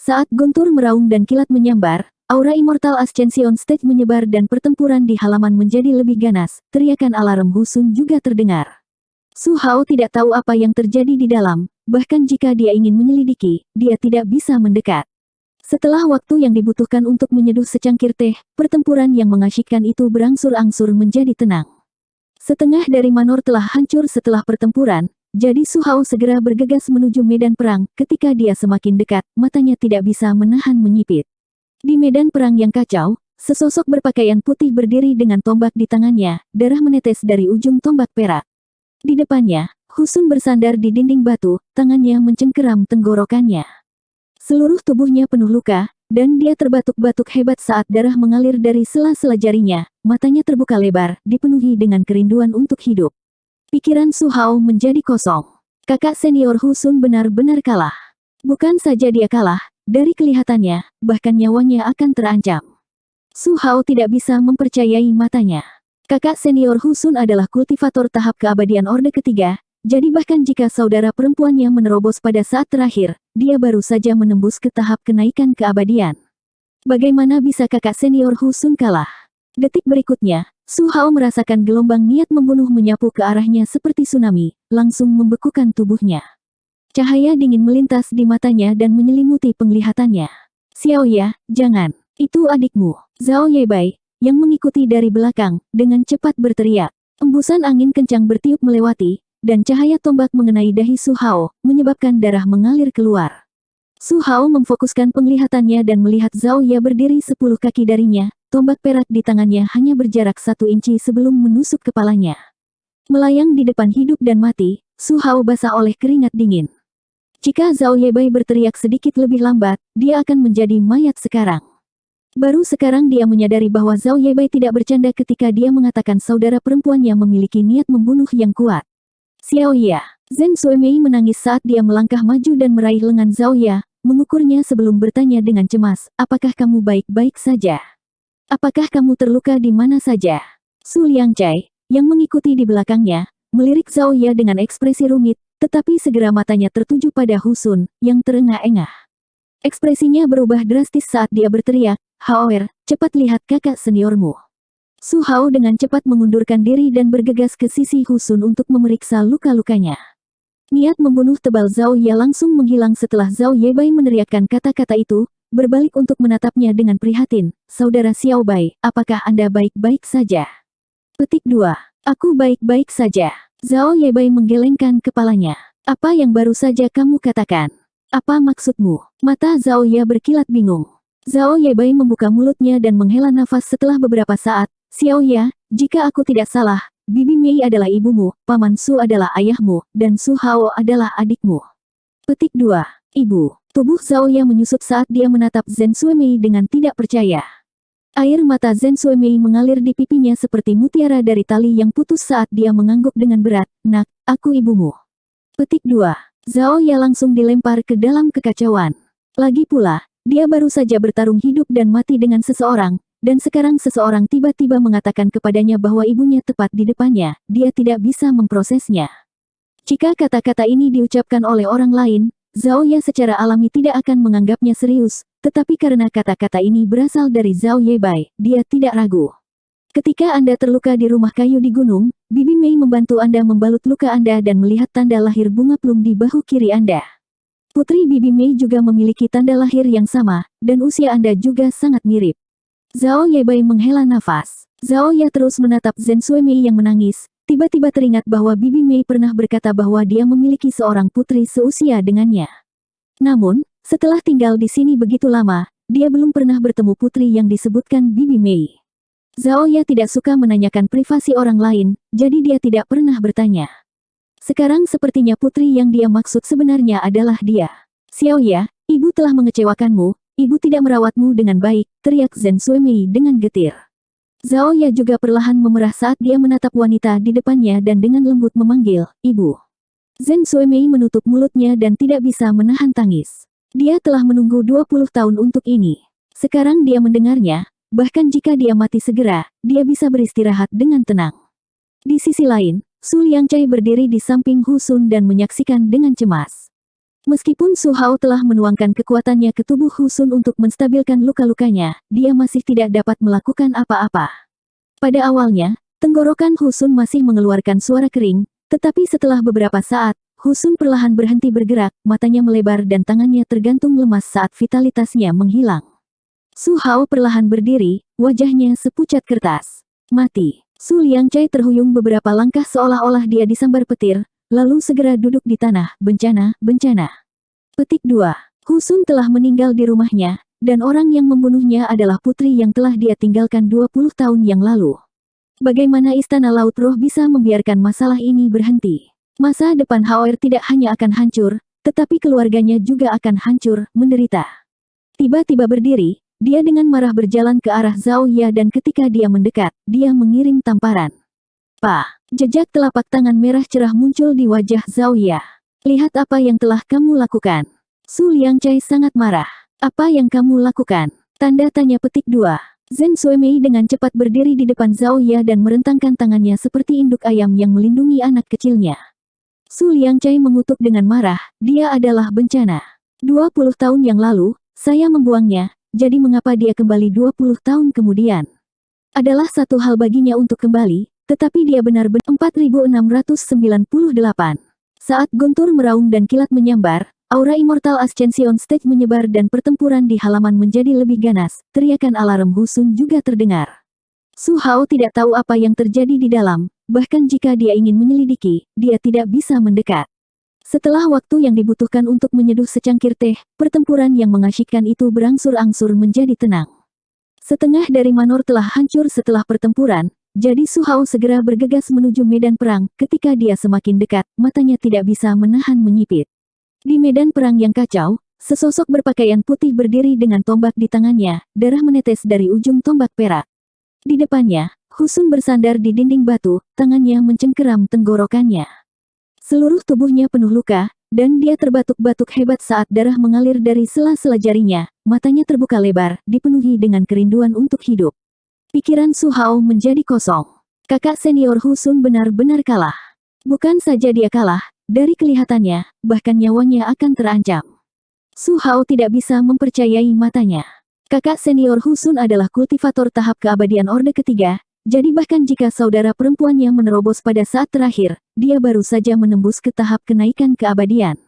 Saat guntur meraung dan kilat menyambar, aura Immortal Ascension Stage menyebar dan pertempuran di halaman menjadi lebih ganas. Teriakan alarm Husun juga terdengar. Su Hao tidak tahu apa yang terjadi di dalam, bahkan jika dia ingin menyelidiki, dia tidak bisa mendekat. Setelah waktu yang dibutuhkan untuk menyeduh secangkir teh, pertempuran yang mengasyikkan itu berangsur-angsur menjadi tenang. Setengah dari Manor telah hancur setelah pertempuran, jadi Su Hao segera bergegas menuju medan perang. Ketika dia semakin dekat, matanya tidak bisa menahan menyipit. Di medan perang yang kacau, sesosok berpakaian putih berdiri dengan tombak di tangannya, darah menetes dari ujung tombak perak. Di depannya, Husun bersandar di dinding batu, tangannya mencengkeram tenggorokannya. Seluruh tubuhnya penuh luka, dan dia terbatuk-batuk hebat saat darah mengalir dari sela-sela jarinya, matanya terbuka lebar, dipenuhi dengan kerinduan untuk hidup. Pikiran Su Hao menjadi kosong. Kakak senior Husun benar-benar kalah. Bukan saja dia kalah, dari kelihatannya, bahkan nyawanya akan terancam. Su Hao tidak bisa mempercayai matanya. Kakak senior Husun adalah kultivator tahap keabadian Orde Ketiga, jadi bahkan jika saudara perempuannya menerobos pada saat terakhir, dia baru saja menembus ke tahap kenaikan keabadian. Bagaimana bisa kakak senior Husun kalah? Detik berikutnya, Su Hao merasakan gelombang niat membunuh menyapu ke arahnya seperti tsunami, langsung membekukan tubuhnya. Cahaya dingin melintas di matanya dan menyelimuti penglihatannya. Xiaoya, jangan, itu adikmu. Zhao Yebai, yang mengikuti dari belakang, dengan cepat berteriak. Embusan angin kencang bertiup melewati, dan cahaya tombak mengenai dahi Su Hao, menyebabkan darah mengalir keluar. Su Hao memfokuskan penglihatannya dan melihat Zhao Ye berdiri 10 kaki darinya, tombak perak di tangannya hanya berjarak 1 inci sebelum menusuk kepalanya. Melayang di depan hidup dan mati, Su Hao basah oleh keringat dingin. Jika Zhao Yebai berteriak sedikit lebih lambat, dia akan menjadi mayat sekarang. Baru sekarang dia menyadari bahwa Zhao Yebai tidak bercanda ketika dia mengatakan saudara perempuannya memiliki niat membunuh yang kuat. Xiaoya, Zhen Suemei menangis saat dia melangkah maju dan meraih lengan Xiaoya, mengukurnya sebelum bertanya dengan cemas, apakah kamu baik-baik saja? Apakah kamu terluka di mana saja? Su Liangcai, yang mengikuti di belakangnya, melirik Xiaoya dengan ekspresi rumit, tetapi segera matanya tertuju pada Husun, yang terengah-engah. Ekspresinya berubah drastis saat dia berteriak, Haoer, cepat lihat kakak seniormu. Su Hao dengan cepat mengundurkan diri dan bergegas ke sisi Husun untuk memeriksa luka-lukanya. Niat membunuh tebal Zhao Ye langsung menghilang setelah Zhao Yebai meneriakkan kata-kata itu, berbalik untuk menatapnya dengan prihatin. Saudara Xiao Bai, apakah Anda baik-baik saja? Petik 2. Aku baik-baik saja. Zhao Yebai menggelengkan kepalanya. Apa yang baru saja kamu katakan? Apa maksudmu? Mata Zhao Ye berkilat bingung. Zhao Yebai membuka mulutnya dan menghela nafas setelah beberapa saat. Xiaoya, jika aku tidak salah, Bibi Mei adalah ibumu, Paman Su adalah ayahmu, dan Su Hao adalah adikmu. Petik 2. Ibu. Tubuh Xiaoya menyusut saat dia menatap Zhen Suemei dengan tidak percaya. Air mata Zhen Suemei mengalir di pipinya seperti mutiara dari tali yang putus saat dia mengangguk dengan berat, Nak, aku ibumu. Petik 2. Xiaoya langsung dilempar ke dalam kekacauan. Lagi pula, dia baru saja bertarung hidup dan mati dengan seseorang, dan sekarang seseorang tiba-tiba mengatakan kepadanya bahwa ibunya tepat di depannya, dia tidak bisa memprosesnya. Jika kata-kata ini diucapkan oleh orang lain, Zhao Ye secara alami tidak akan menganggapnya serius, tetapi karena kata-kata ini berasal dari Zhao Yebai, dia tidak ragu. Ketika Anda terluka di rumah kayu di gunung, Bibi Mei membantu Anda membalut luka Anda dan melihat tanda lahir bunga plum di bahu kiri Anda. Putri Bibi Mei juga memiliki tanda lahir yang sama, dan usia Anda juga sangat mirip. Zhao Yebai menghela nafas. Zhao Ye terus menatap Zhen Suemei yang menangis, tiba-tiba teringat bahwa Bibi Mei pernah berkata bahwa dia memiliki seorang putri seusia dengannya. Namun, setelah tinggal di sini begitu lama, dia belum pernah bertemu putri yang disebutkan Bibi Mei. Zhao Ye tidak suka menanyakan privasi orang lain, jadi dia tidak pernah bertanya. Sekarang sepertinya putri yang dia maksud sebenarnya adalah dia. Xiaoya, ibu telah mengecewakanmu. Ibu tidak merawatmu dengan baik, teriak Zhen Suemei dengan getir. Zhao Ye juga perlahan memerah saat dia menatap wanita di depannya dan dengan lembut memanggil, Ibu. Zhen Suemei menutup mulutnya dan tidak bisa menahan tangis. Dia telah menunggu 20 tahun untuk ini. Sekarang dia mendengarnya, bahkan jika dia mati segera, dia bisa beristirahat dengan tenang. Di sisi lain, Su Liangcai berdiri di samping Husun dan menyaksikan dengan cemas. Meskipun Su Hao telah menuangkan kekuatannya ke tubuh Husun untuk menstabilkan luka-lukanya, dia masih tidak dapat melakukan apa-apa. Pada awalnya, tenggorokan Husun masih mengeluarkan suara kering, tetapi setelah beberapa saat, Husun perlahan berhenti bergerak, matanya melebar dan tangannya tergantung lemas saat vitalitasnya menghilang. Su Hao perlahan berdiri, wajahnya sepucat kertas. Mati. Su Liangcai terhuyung beberapa langkah seolah-olah dia disambar petir, lalu segera duduk di tanah. Bencana, bencana. Petik 2. Husun telah meninggal di rumahnya, dan orang yang membunuhnya adalah putri yang telah dia tinggalkan 20 tahun yang lalu. Bagaimana Istana Laut Roh bisa membiarkan masalah ini berhenti? Masa depan Hao tidak hanya akan hancur, tetapi keluarganya juga akan hancur, menderita. Tiba-tiba berdiri, dia dengan marah berjalan ke arah Zhao Ya dan ketika dia mendekat, dia mengirim tamparan. Jejak telapak tangan merah cerah muncul di wajah Zhao Ya. Lihat apa yang telah kamu lakukan. Su Liangcai sangat marah. Apa yang kamu lakukan? Tanda tanya petik 2. Zheng Suemei dengan cepat berdiri di depan Zhao Ya dan merentangkan tangannya seperti induk ayam yang melindungi anak kecilnya. Su Liangcai mengutuk dengan marah, dia adalah bencana. 20 tahun yang lalu, saya membuangnya, jadi mengapa dia kembali 20 tahun kemudian? Adalah satu hal baginya untuk kembali, tetapi dia benar-benar 4698. Saat guntur meraung dan kilat menyambar, aura Immortal Ascension Stage menyebar dan pertempuran di halaman menjadi lebih ganas, teriakan alarm Husun juga terdengar. Su Hao tidak tahu apa yang terjadi di dalam, bahkan jika dia ingin menyelidiki, dia tidak bisa mendekat. Setelah waktu yang dibutuhkan untuk menyeduh secangkir teh, pertempuran yang mengasyikkan itu berangsur-angsur menjadi tenang. Setengah dari Manor telah hancur setelah pertempuran, jadi Su Hao segera bergegas menuju medan perang. Ketika dia semakin dekat, matanya tidak bisa menahan menyipit. Di medan perang yang kacau, sesosok berpakaian putih berdiri dengan tombak di tangannya, darah menetes dari ujung tombak perak. Di depannya, Husun bersandar di dinding batu, tangannya mencengkeram tenggorokannya. Seluruh tubuhnya penuh luka, dan dia terbatuk-batuk hebat saat darah mengalir dari sela-sela jarinya, matanya terbuka lebar, dipenuhi dengan kerinduan untuk hidup. Pikiran Su Hao menjadi kosong. Kakak senior Husun benar-benar kalah. Bukan saja dia kalah, dari kelihatannya, bahkan nyawanya akan terancam. Su Hao tidak bisa mempercayai matanya. Kakak senior Husun adalah kultivator tahap keabadian Orde Ketiga, jadi bahkan jika saudara perempuannya menerobos pada saat terakhir, dia baru saja menembus ke tahap kenaikan keabadian.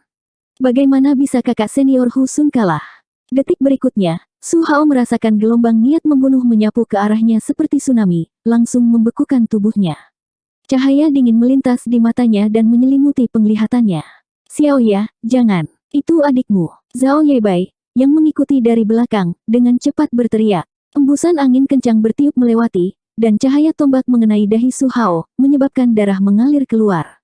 Bagaimana bisa kakak senior Husun kalah? Detik berikutnya, Su Hao merasakan gelombang niat membunuh menyapu ke arahnya seperti tsunami, langsung membekukan tubuhnya. Cahaya dingin melintas di matanya dan menyelimuti penglihatannya. Xiao Ya, jangan. Itu adikmu. Zhao Yebai, yang mengikuti dari belakang, dengan cepat berteriak. Embusan angin kencang bertiup melewati, dan cahaya tombak mengenai dahi Su Hao, menyebabkan darah mengalir keluar.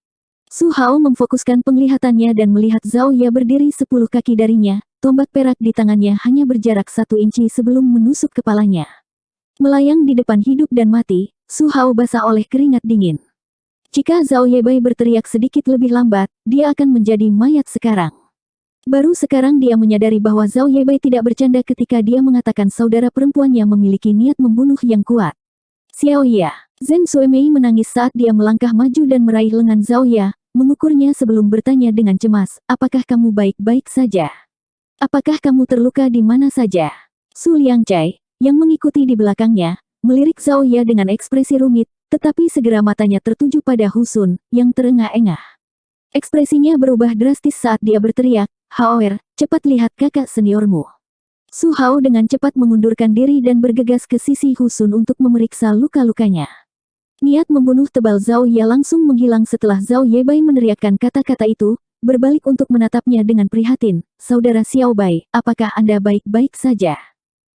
Su Hao memfokuskan penglihatannya dan melihat Zhao Ya berdiri 10 kaki darinya, tombak perak di tangannya hanya berjarak 1 inci sebelum menusuk kepalanya. Melayang di depan hidup dan mati, Su Hao basah oleh keringat dingin. Jika Zhao Yebai berteriak sedikit lebih lambat, dia akan menjadi mayat sekarang. Baru sekarang dia menyadari bahwa Zhao Yebai tidak bercanda ketika dia mengatakan saudara perempuannya memiliki niat membunuh yang kuat. Xiao Ya. Zheng Suemei menangis saat dia melangkah maju dan meraih lengan Zhao Ya, mengukurnya sebelum bertanya dengan cemas, apakah kamu baik-baik saja? Apakah kamu terluka di mana saja? Su Liangcai, yang mengikuti di belakangnya, melirik Zhao Ya dengan ekspresi rumit, tetapi segera matanya tertuju pada Husun, yang terengah-engah. Ekspresinya berubah drastis saat dia berteriak, Hao, cepat lihat kakak seniormu. Su Hao dengan cepat mengundurkan diri dan bergegas ke sisi Husun untuk memeriksa luka-lukanya. Niat membunuh tebal Zhao Ya langsung menghilang setelah Zhao Yebai meneriakkan kata-kata itu, berbalik untuk menatapnya dengan prihatin, Saudara Xiao Bai, apakah Anda baik-baik saja?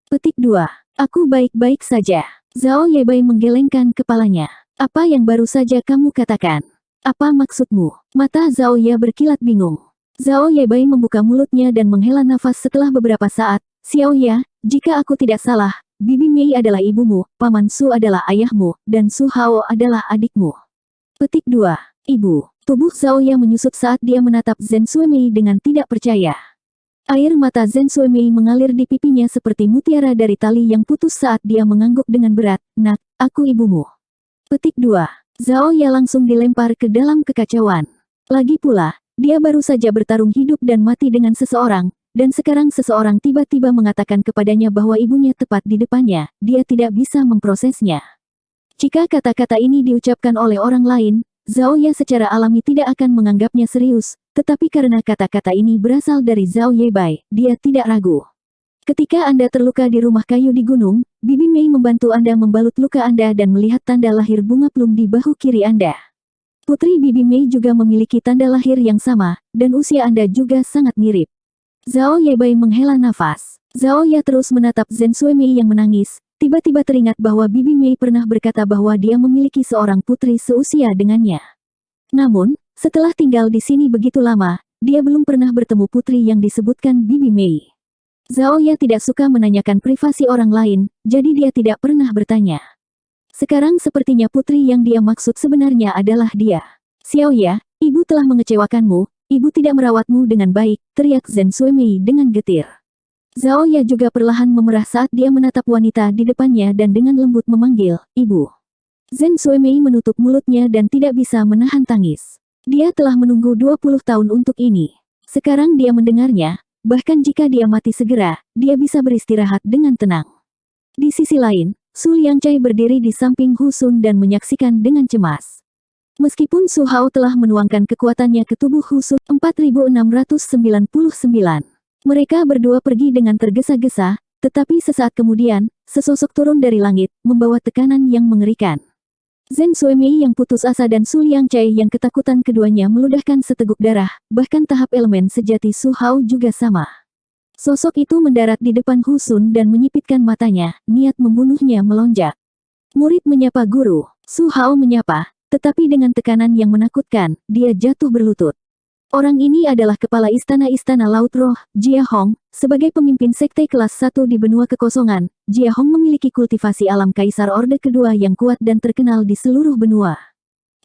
Petik 2. Aku baik-baik saja. Zhao Yebai menggelengkan kepalanya. Apa yang baru saja kamu katakan? Apa maksudmu? Mata Zhao Ya berkilat bingung. Zhao Yebai membuka mulutnya dan menghela nafas setelah beberapa saat. Xiao Ya, jika aku tidak salah, Bibi Mei adalah ibumu, Paman Su adalah ayahmu, dan Su Hao adalah adikmu. Petik 2. Ibu. Tubuh Zhao Ya menyusut saat dia menatap Zheng Suemei dengan tidak percaya. Air mata Zheng Suemei mengalir di pipinya seperti mutiara dari tali yang putus saat dia mengangguk dengan berat, Nak, aku ibumu. Petik 2. Zhao Ya langsung dilempar ke dalam kekacauan. Lagi pula, dia baru saja bertarung hidup dan mati dengan seseorang, dan sekarang seseorang tiba-tiba mengatakan kepadanya bahwa ibunya tepat di depannya, dia tidak bisa memprosesnya. Jika kata-kata ini diucapkan oleh orang lain, Zhao Ye secara alami tidak akan menganggapnya serius, tetapi karena kata-kata ini berasal dari Zhao Yebai, dia tidak ragu. Ketika Anda terluka di rumah kayu di gunung, Bibi Mei membantu Anda membalut luka Anda dan melihat tanda lahir bunga plum di bahu kiri Anda. Putri Bibi Mei juga memiliki tanda lahir yang sama, dan usia Anda juga sangat mirip. Zhao Yebai menghela nafas. Zhao Ye terus menatap Zhen Suemei yang menangis, tiba-tiba teringat bahwa Bibi Mei pernah berkata bahwa dia memiliki seorang putri seusia dengannya. Namun, setelah tinggal di sini begitu lama, dia belum pernah bertemu putri yang disebutkan Bibi Mei. Zhao Ye tidak suka menanyakan privasi orang lain, jadi dia tidak pernah bertanya. Sekarang sepertinya putri yang dia maksud sebenarnya adalah dia. Xiao Ye, ibu telah mengecewakanmu, ibu tidak merawatmu dengan baik, teriak Zhen Suemei dengan getir. Zhao Ye juga perlahan memerah saat dia menatap wanita di depannya dan dengan lembut memanggil, ibu. Zhen Suemei menutup mulutnya dan tidak bisa menahan tangis. Dia telah menunggu 20 tahun untuk ini. Sekarang dia mendengarnya, bahkan jika dia mati segera, dia bisa beristirahat dengan tenang. Di sisi lain, Su Liangcai berdiri di samping Hu Sun dan menyaksikan dengan cemas. Meskipun Su Hao telah menuangkan kekuatannya ke tubuh Hu Sun 4699, mereka berdua pergi dengan tergesa-gesa, tetapi sesaat kemudian, sesosok turun dari langit, membawa tekanan yang mengerikan. Zhen Suemei yang putus asa dan Su Liangcai yang ketakutan keduanya meludahkan seteguk darah, bahkan tahap elemen sejati Su Hao juga sama. Sosok itu mendarat di depan Hu Sun dan menyipitkan matanya, niat membunuhnya melonjak. Murid menyapa guru, Su Hao menyapa, tetapi dengan tekanan yang menakutkan, dia jatuh berlutut. Orang ini adalah kepala istana-istana Laut Roh, Jia Hong, sebagai pemimpin sekte kelas 1 di benua kekosongan. Jia Hong memiliki kultivasi alam Kaisar Orde Kedua yang kuat dan terkenal di seluruh benua.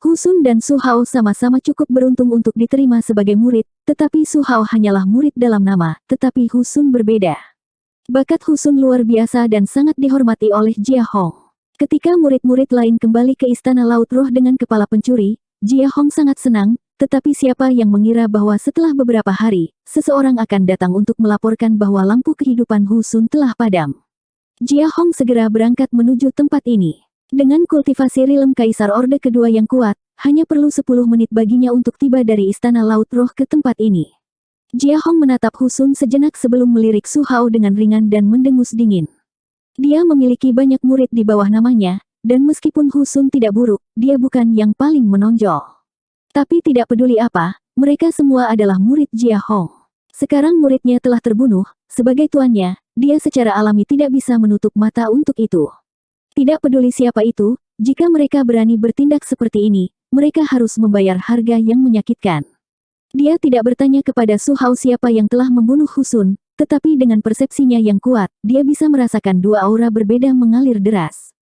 Hu Sun dan Su Hao sama-sama cukup beruntung untuk diterima sebagai murid, tetapi Su Hao hanyalah murid dalam nama, tetapi Hu Sun berbeda. Bakat Hu Sun luar biasa dan sangat dihormati oleh Jia Hong. Ketika murid-murid lain kembali ke Istana Laut Roh dengan kepala pencuri, Jia Hong sangat senang, tetapi siapa yang mengira bahwa setelah beberapa hari, seseorang akan datang untuk melaporkan bahwa lampu kehidupan Hu Sun telah padam. Jia Hong segera berangkat menuju tempat ini. Dengan kultivasi rilem Kaisar Orde Kedua yang kuat, hanya perlu 10 menit baginya untuk tiba dari Istana Laut Roh ke tempat ini. Jia Hong menatap Hu Sun sejenak sebelum melirik Su Hao dengan ringan dan mendengus dingin. Dia memiliki banyak murid di bawah namanya, dan meskipun Hu Sun tidak buruk, dia bukan yang paling menonjol. Tapi tidak peduli apa, mereka semua adalah murid Jia Hong. Sekarang muridnya telah terbunuh, sebagai tuannya, dia secara alami tidak bisa menutup mata untuk itu. Tidak peduli siapa itu, jika mereka berani bertindak seperti ini, mereka harus membayar harga yang menyakitkan. Dia tidak bertanya kepada Su Hao siapa yang telah membunuh Hu Sun, tetapi dengan persepsinya yang kuat, dia bisa merasakan dua aura berbeda mengalir deras.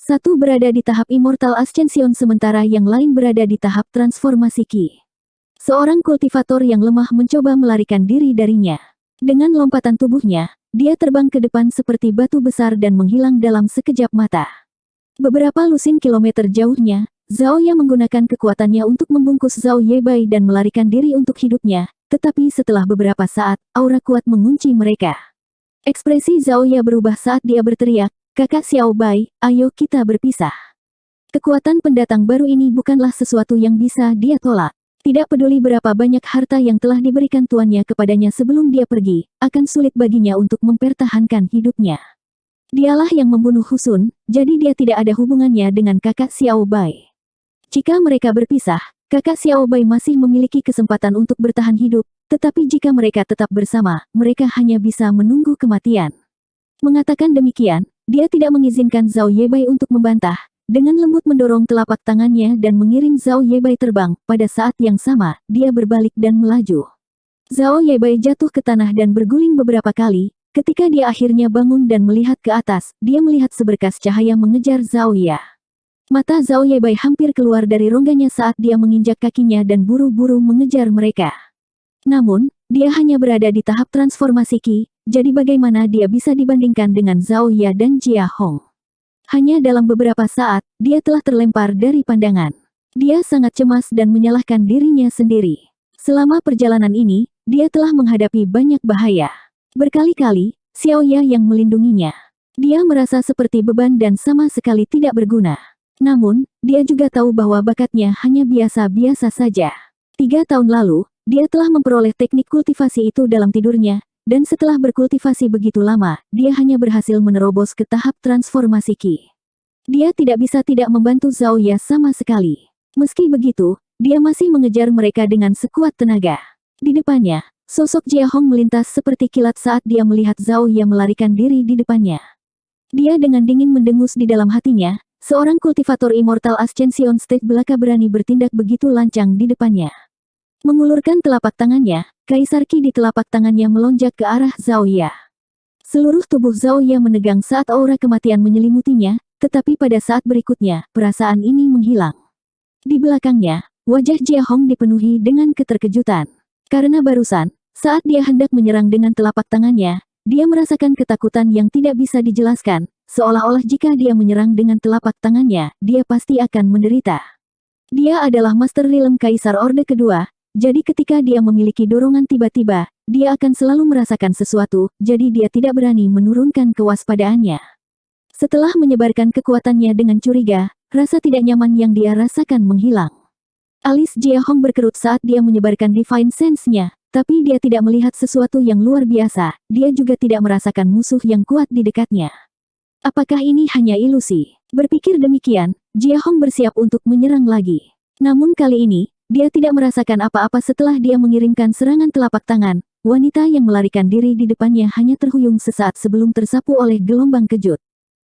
Satu berada di tahap Immortal Ascension sementara yang lain berada di tahap transformasi Qi. Seorang kultivator yang lemah mencoba melarikan diri darinya. Dengan lompatan tubuhnya, dia terbang ke depan seperti batu besar dan menghilang dalam sekejap mata. Beberapa lusin kilometer jauhnya, Zhao Ye menggunakan kekuatannya untuk membungkus Zhao Yebai dan melarikan diri untuk hidupnya, tetapi setelah beberapa saat, aura kuat mengunci mereka. Ekspresi Zhao Ye berubah saat dia berteriak, "Kakak Xiao Bai, ayo kita berpisah." Kekuatan pendatang baru ini bukanlah sesuatu yang bisa dia tolak. Tidak peduli berapa banyak harta yang telah diberikan tuannya kepadanya sebelum dia pergi, akan sulit baginya untuk mempertahankan hidupnya. Dialah yang membunuh Hu Sun, jadi dia tidak ada hubungannya dengan kakak Xiao Bai. Jika mereka berpisah, kakak Xiao Bai masih memiliki kesempatan untuk bertahan hidup, tetapi jika mereka tetap bersama, mereka hanya bisa menunggu kematian. Mengatakan demikian, dia tidak mengizinkan Zhao Yebai untuk membantah. Dengan lembut mendorong telapak tangannya dan mengirim Zhao Yebai terbang, pada saat yang sama, dia berbalik dan melaju. Zhao Yebai jatuh ke tanah dan berguling beberapa kali, ketika dia akhirnya bangun dan melihat ke atas, dia melihat seberkas cahaya mengejar Zhao Ye. Mata Zhao Yebai hampir keluar dari rongganya saat dia menginjak kakinya dan buru-buru mengejar mereka. Namun, dia hanya berada di tahap transformasi Qi, jadi bagaimana dia bisa dibandingkan dengan Zhao Ye dan Jia Hong? Hanya dalam beberapa saat, dia telah terlempar dari pandangan. Dia sangat cemas dan menyalahkan dirinya sendiri. Selama perjalanan ini, dia telah menghadapi banyak bahaya. Berkali-kali, Xiao Ye yang melindunginya. Dia merasa seperti beban dan sama sekali tidak berguna. Namun, dia juga tahu bahwa bakatnya hanya biasa-biasa saja. 3 tahun lalu, dia telah memperoleh teknik kultivasi itu dalam tidurnya, dan setelah berkultivasi begitu lama, dia hanya berhasil menerobos ke tahap transformasi Qi. Dia tidak bisa tidak membantu Zhao Ye sama sekali. Meski begitu, dia masih mengejar mereka dengan sekuat tenaga. Di depannya, sosok Jia Hong melintas seperti kilat saat dia melihat Zhao Ye melarikan diri di depannya. Dia dengan dingin mendengus di dalam hatinya, seorang kultivator Immortal Ascension Stage belaka berani bertindak begitu lancang di depannya. Mengulurkan telapak tangannya, Kaisar Qi di telapak tangannya melonjak ke arah Zhao Ye. Seluruh tubuh Zhao Ye menegang saat aura kematian menyelimutinya, tetapi pada saat berikutnya, perasaan ini menghilang. Di belakangnya, wajah Jia Hong dipenuhi dengan keterkejutan. Karena barusan, saat dia hendak menyerang dengan telapak tangannya, dia merasakan ketakutan yang tidak bisa dijelaskan, seolah-olah jika dia menyerang dengan telapak tangannya, dia pasti akan menderita. Dia adalah Master Realm Kaisar Orde Kedua, jadi ketika dia memiliki dorongan tiba-tiba, dia akan selalu merasakan sesuatu, jadi dia tidak berani menurunkan kewaspadaannya. Setelah menyebarkan kekuatannya dengan curiga, rasa tidak nyaman yang dia rasakan menghilang. Alis Jia Hong berkerut saat dia menyebarkan Divine Sense-nya, tapi dia tidak melihat sesuatu yang luar biasa, dia juga tidak merasakan musuh yang kuat di dekatnya. Apakah ini hanya ilusi? Berpikir demikian, Jia Hong bersiap untuk menyerang lagi. Namun kali ini, dia tidak merasakan apa-apa setelah dia mengirimkan serangan telapak tangan. Wanita yang melarikan diri di depannya hanya terhuyung sesaat sebelum tersapu oleh gelombang kejut.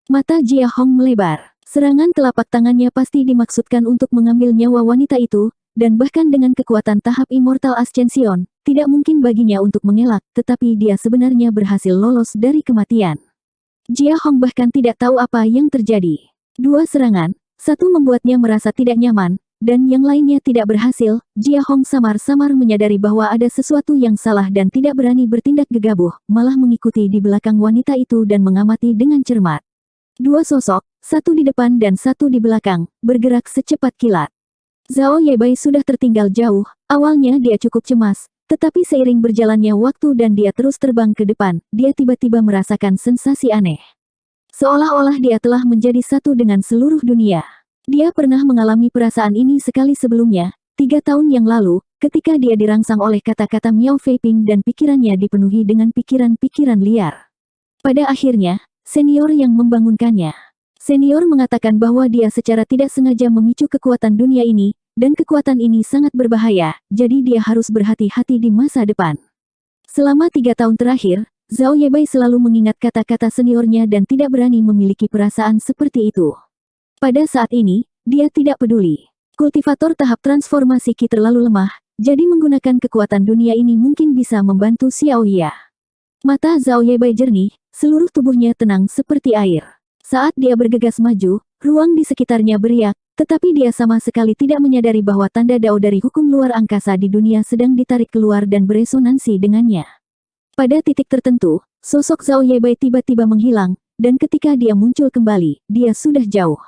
Mata Jia Hong melebar. Serangan telapak tangannya pasti dimaksudkan untuk mengambil nyawa wanita itu, dan bahkan dengan kekuatan tahap Immortal Ascension, tidak mungkin baginya untuk mengelak, tetapi dia sebenarnya berhasil lolos dari kematian. Jia Hong bahkan tidak tahu apa yang terjadi. 2 serangan, satu membuatnya merasa tidak nyaman, dan yang lainnya tidak berhasil. Jia Hong samar-samar menyadari bahwa ada sesuatu yang salah dan tidak berani bertindak gegabah, malah mengikuti di belakang wanita itu dan mengamati dengan cermat. 2 sosok, satu di depan dan satu di belakang, bergerak secepat kilat. Zhao Yebai sudah tertinggal jauh, awalnya dia cukup cemas, tetapi seiring berjalannya waktu dan dia terus terbang ke depan, dia tiba-tiba merasakan sensasi aneh. Seolah-olah dia telah menjadi satu dengan seluruh dunia. Dia pernah mengalami perasaan ini sekali sebelumnya, 3 tahun yang lalu, ketika dia dirangsang oleh kata-kata Miao Feiping dan pikirannya dipenuhi dengan pikiran-pikiran liar. Pada akhirnya, senior yang membangunkannya. Senior mengatakan bahwa dia secara tidak sengaja memicu kekuatan dunia ini, dan kekuatan ini sangat berbahaya, jadi dia harus berhati-hati di masa depan. Selama 3 tahun terakhir, Zhao Yebai selalu mengingat kata-kata seniornya dan tidak berani memiliki perasaan seperti itu. Pada saat ini, dia tidak peduli. Kultivator tahap transformasi Qi terlalu lemah, jadi menggunakan kekuatan dunia ini mungkin bisa membantu Xiao Ye. Mata Zhao Yebai jernih, seluruh tubuhnya tenang seperti air. Saat dia bergegas maju, ruang di sekitarnya beriak, tetapi dia sama sekali tidak menyadari bahwa tanda dao dari hukum luar angkasa di dunia sedang ditarik keluar dan beresonansi dengannya. Pada titik tertentu, sosok Zhao Yebai tiba-tiba menghilang, dan ketika dia muncul kembali, dia sudah jauh.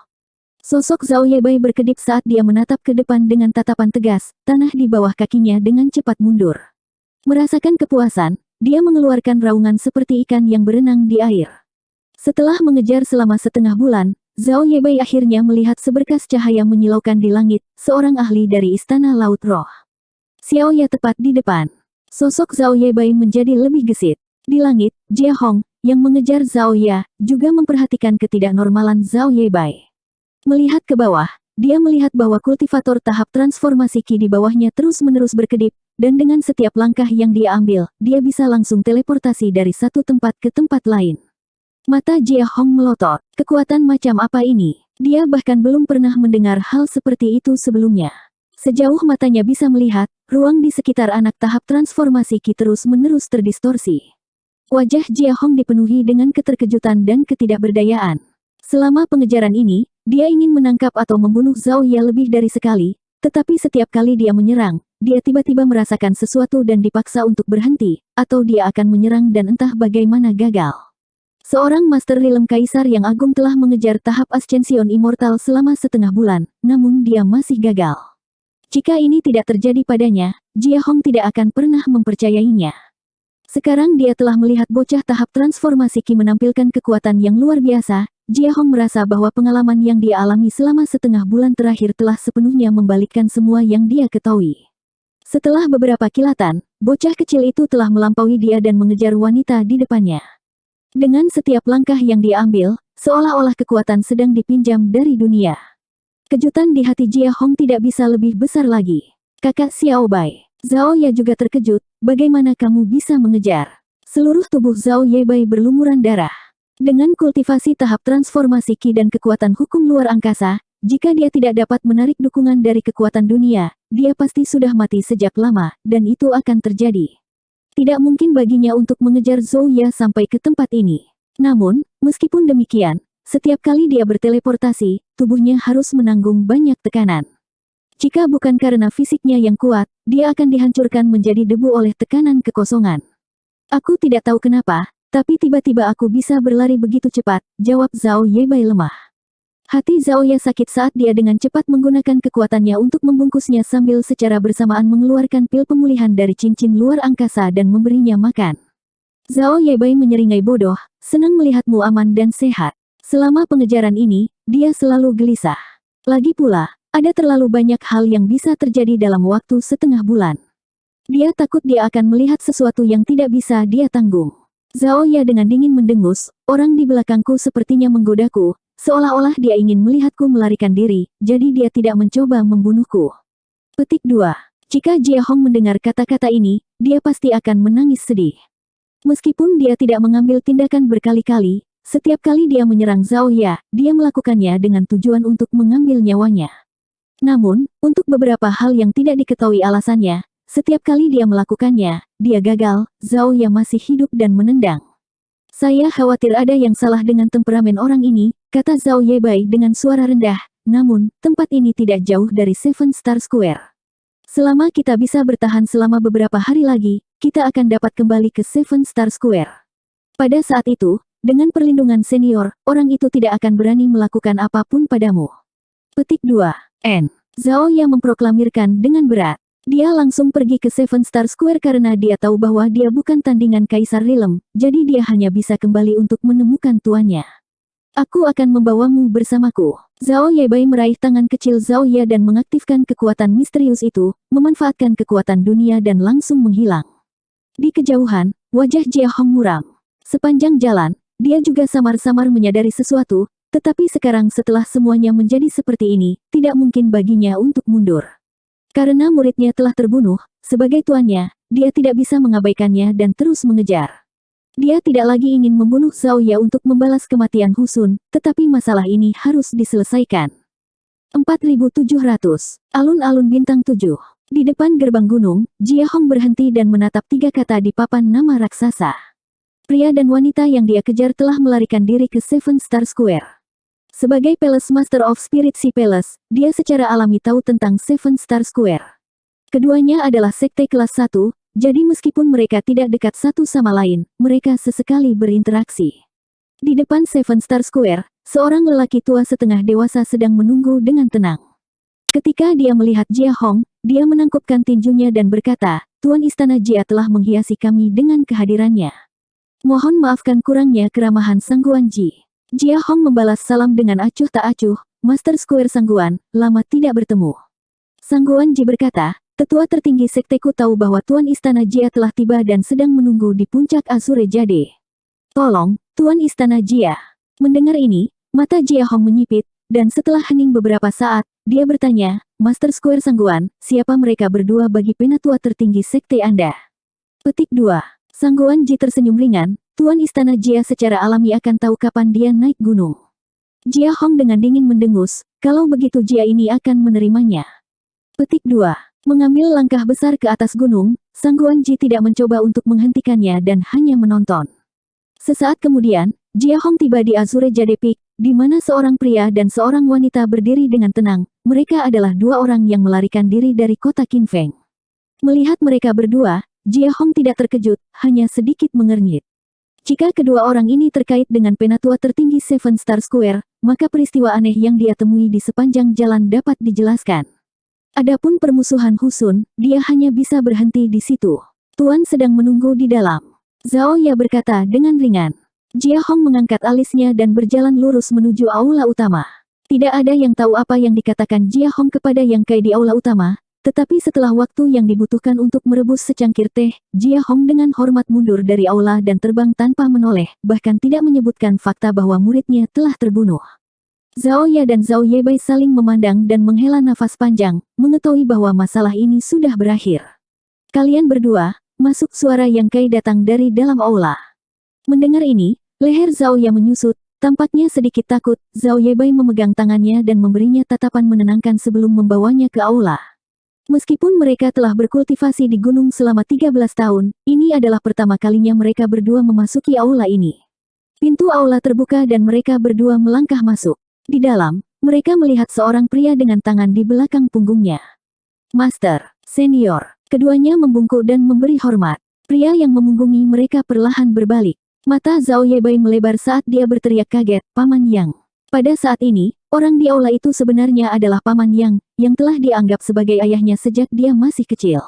Sosok Zhao Yebai berkedip saat dia menatap ke depan dengan tatapan tegas, tanah di bawah kakinya dengan cepat mundur. Merasakan kepuasan, dia mengeluarkan raungan seperti ikan yang berenang di air. Setelah mengejar selama setengah bulan, Zhao Yebai akhirnya melihat seberkas cahaya menyilaukan di langit, seorang ahli dari Istana Laut Roh. Xiao Ye tepat di depan. Sosok Zhao Yebai menjadi lebih gesit. Di langit, Jia Hong, yang mengejar Zhao Ye, juga memperhatikan ketidaknormalan Zhao Yebai. Melihat ke bawah, dia melihat bahwa kultivator tahap transformasi Qi di bawahnya terus-menerus berkedip, dan dengan setiap langkah yang dia ambil, dia bisa langsung teleportasi dari satu tempat ke tempat lain. Mata Jia Hong melotot. Kekuatan macam apa ini? Dia bahkan belum pernah mendengar hal seperti itu sebelumnya. Sejauh matanya bisa melihat, ruang di sekitar anak tahap transformasi Qi terus-menerus terdistorsi. Wajah Jia Hong dipenuhi dengan keterkejutan dan ketidakberdayaan. Selama pengejaran ini, dia ingin menangkap atau membunuh Zhao Ye lebih dari sekali, tetapi setiap kali dia menyerang, dia tiba-tiba merasakan sesuatu dan dipaksa untuk berhenti, atau dia akan menyerang dan entah bagaimana gagal. Seorang Master Realm Kaisar yang agung telah mengejar tahap Ascension Immortal selama setengah bulan, namun dia masih gagal. Jika ini tidak terjadi padanya, Jia Hong tidak akan pernah mempercayainya. Sekarang dia telah melihat bocah tahap transformasi Qi menampilkan kekuatan yang luar biasa, Jia Hong merasa bahwa pengalaman yang dia alami selama setengah bulan terakhir telah sepenuhnya membalikkan semua yang dia ketahui. Setelah beberapa kilatan, bocah kecil itu telah melampaui dia dan mengejar wanita di depannya. Dengan setiap langkah yang dia ambil, seolah-olah kekuatan sedang dipinjam dari dunia. Kejutan di hati Jia Hong tidak bisa lebih besar lagi. Kakak Xiao Bai. Zhao Ye juga terkejut, bagaimana kamu bisa mengejar? Seluruh tubuh Zhao Ye Bai berlumuran darah. Dengan kultivasi tahap transformasi Qi dan kekuatan hukum luar angkasa, jika dia tidak dapat menarik dukungan dari kekuatan dunia, dia pasti sudah mati sejak lama, dan itu akan terjadi. Tidak mungkin baginya untuk mengejar Zhou Ye sampai ke tempat ini. Namun, meskipun demikian, setiap kali dia berteleportasi, tubuhnya harus menanggung banyak tekanan. Jika bukan karena fisiknya yang kuat, dia akan dihancurkan menjadi debu oleh tekanan kekosongan. Aku tidak tahu kenapa, tapi tiba-tiba aku bisa berlari begitu cepat, jawab Zhao Ye Bai lemah. Hati Zhao Ye sakit saat dia dengan cepat menggunakan kekuatannya untuk membungkusnya sambil secara bersamaan mengeluarkan pil pemulihan dari cincin luar angkasa dan memberinya makan. Zhao Ye Bai menyeringai bodoh, senang melihatmu aman dan sehat. Selama pengejaran ini, dia selalu gelisah. Lagi pula, ada terlalu banyak hal yang bisa terjadi dalam waktu setengah bulan. Dia takut dia akan melihat sesuatu yang tidak bisa dia tanggung. Zhao Ye dengan dingin mendengus, orang di belakangku sepertinya menggodaku. Seolah-olah dia ingin melihatku melarikan diri, jadi dia tidak mencoba membunuhku. Petik 2. Jika Jia Hong mendengar kata-kata ini, dia pasti akan menangis sedih. Meskipun dia tidak mengambil tindakan berkali-kali, setiap kali dia menyerang Zhao Ye, dia melakukannya dengan tujuan untuk mengambil nyawanya. Namun, untuk beberapa hal yang tidak diketahui alasannya, setiap kali dia melakukannya, dia gagal. Zhao Ye masih hidup dan menendang. Saya khawatir ada yang salah dengan temperamen orang ini, kata Zhao Ye Bai dengan suara rendah, namun, tempat ini tidak jauh dari Seven Star Square. Selama kita bisa bertahan selama beberapa hari lagi, kita akan dapat kembali ke Seven Star Square. Pada saat itu, dengan perlindungan senior, orang itu tidak akan berani melakukan apapun padamu. Petik 2. N. Zhao Ye memproklamirkan dengan berat. Dia langsung pergi ke Seven Star Square karena dia tahu bahwa dia bukan tandingan Kaisar Rilem, jadi dia hanya bisa kembali untuk menemukan tuannya. Aku akan membawamu bersamaku. Zhao Ye Bai meraih tangan kecil Zhao Ye dan mengaktifkan kekuatan misterius itu, memanfaatkan kekuatan dunia dan langsung menghilang. Di kejauhan, wajah Jia Hong muram. Sepanjang jalan, dia juga samar-samar menyadari sesuatu, tetapi sekarang setelah semuanya menjadi seperti ini, tidak mungkin baginya untuk mundur. Karena muridnya telah terbunuh, sebagai tuannya, dia tidak bisa mengabaikannya dan terus mengejar. Dia tidak lagi ingin membunuh Zhao Ye untuk membalas kematian Hu Sun, tetapi masalah ini harus diselesaikan. 4700. Alun-alun bintang 7. Di depan gerbang gunung, Jia Hong berhenti dan menatap 3 kata di papan nama raksasa. Pria dan wanita yang dia kejar telah melarikan diri ke Seven Star Square. Sebagai Palace Master of Spirit Sea Palace, dia secara alami tahu tentang Seven Star Square. Keduanya adalah sekte kelas 1, jadi meskipun mereka tidak dekat satu sama lain, mereka sesekali berinteraksi. Di depan Seven Star Square, seorang lelaki tua setengah dewasa sedang menunggu dengan tenang. Ketika dia melihat Jia Hong, dia menangkupkan tinjunya dan berkata, Tuan Istana Jia telah menghiasi kami dengan kehadirannya. Mohon maafkan kurangnya keramahan Sangguan Ji. Jia Hong membalas salam dengan acuh tak acuh, Master Square Sangguan, lama tidak bertemu. Sangguan Ji berkata, tetua tertinggi sekteku tahu bahwa Tuan Istana Jia telah tiba dan sedang menunggu di puncak Azure Jade. Tolong, Tuan Istana Jia. Mendengar ini, mata Jia Hong menyipit, dan setelah hening beberapa saat, dia bertanya, Master Square Sangguan, siapa mereka berdua bagi penatua tertinggi sekte Anda? Petik 2. Sangguan Ji tersenyum ringan, Tuan Istana Jia secara alami akan tahu kapan dia naik gunung. Jia Hong dengan dingin mendengus, kalau begitu Jia ini akan menerimanya. Petik 2. Mengambil langkah besar ke atas gunung, Sangguan Ji tidak mencoba untuk menghentikannya dan hanya menonton. Sesaat kemudian, Jia Hong tiba di Azure Jade Peak, di mana seorang pria dan seorang wanita berdiri dengan tenang. Mereka adalah 2 orang yang melarikan diri dari kota Qinfeng. Melihat mereka berdua, Jia Hong tidak terkejut, hanya sedikit mengernyit. Jika kedua orang ini terkait dengan penatua tertinggi Seven Star Square, maka peristiwa aneh yang dia temui di sepanjang jalan dapat dijelaskan. Adapun permusuhan Hu Sun, dia hanya bisa berhenti di situ. Tuan sedang menunggu di dalam. Zhao Ye berkata dengan ringan. Jia Hong mengangkat alisnya dan berjalan lurus menuju aula utama. Tidak ada yang tahu apa yang dikatakan Jia Hong kepada Yang Kai di aula utama, tetapi setelah waktu yang dibutuhkan untuk merebus secangkir teh, Jia Hong dengan hormat mundur dari aula dan terbang tanpa menoleh, bahkan tidak menyebutkan fakta bahwa muridnya telah terbunuh. Zhao Ya dan Zhao Yebai saling memandang dan menghela nafas panjang, mengetahui bahwa masalah ini sudah berakhir. Kalian berdua, masuk, suara Yang Kai datang dari dalam aula. Mendengar ini, leher Zhao Ya menyusut, tampaknya sedikit takut. Zhao Yebai memegang tangannya dan memberinya tatapan menenangkan sebelum membawanya ke aula. Meskipun mereka telah berkultivasi di gunung selama 13 tahun, ini adalah pertama kalinya mereka berdua memasuki aula ini. Pintu aula terbuka dan mereka berdua melangkah masuk. Di dalam, mereka melihat seorang pria dengan tangan di belakang punggungnya. Master, senior, keduanya membungkuk dan memberi hormat. Pria yang memunggungi mereka perlahan berbalik. Mata Zhao Yebai melebar saat dia berteriak kaget, Paman Yang. Pada saat ini, orang di aula itu sebenarnya adalah Paman Yang, yang telah dianggap sebagai ayahnya sejak dia masih kecil.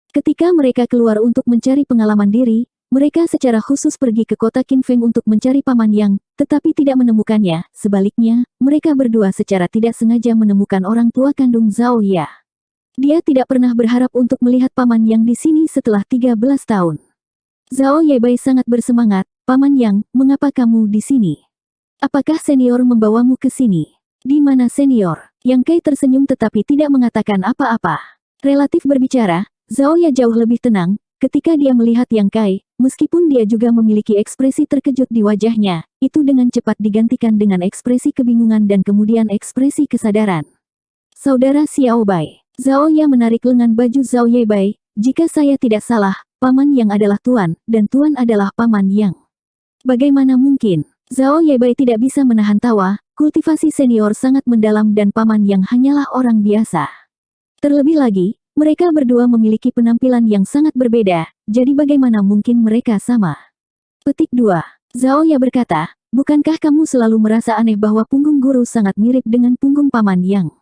Ketika mereka keluar untuk mencari pengalaman diri, mereka secara khusus pergi ke kota Qinfeng untuk mencari Paman Yang, tetapi tidak menemukannya. Sebaliknya, mereka berdua secara tidak sengaja menemukan orang tua kandung Zhao Ya. Dia tidak pernah berharap untuk melihat Paman Yang di sini setelah 13 tahun. Zhao Yebai sangat bersemangat, Paman Yang, mengapa kamu di sini? Apakah senior membawamu ke sini? Di mana senior? Yang Kai tersenyum tetapi tidak mengatakan apa-apa. Relatif berbicara, Zhao Ya jauh lebih tenang, ketika dia melihat Yang Kai, meskipun dia juga memiliki ekspresi terkejut di wajahnya, itu dengan cepat digantikan dengan ekspresi kebingungan dan kemudian ekspresi kesadaran. Saudara Xiao Bai. Zhao Ya menarik lengan baju Zhao Yebai, jika saya tidak salah, Paman Yang adalah Tuan, dan Tuan adalah Paman Yang. Bagaimana mungkin? Zhao Yebai tidak bisa menahan tawa, kultivasi senior sangat mendalam dan Paman Yang hanyalah orang biasa. Terlebih lagi, mereka berdua memiliki penampilan yang sangat berbeda, jadi bagaimana mungkin mereka sama? Petik 2. Zhao Ya berkata, bukankah kamu selalu merasa aneh bahwa punggung guru sangat mirip dengan punggung Paman Yang?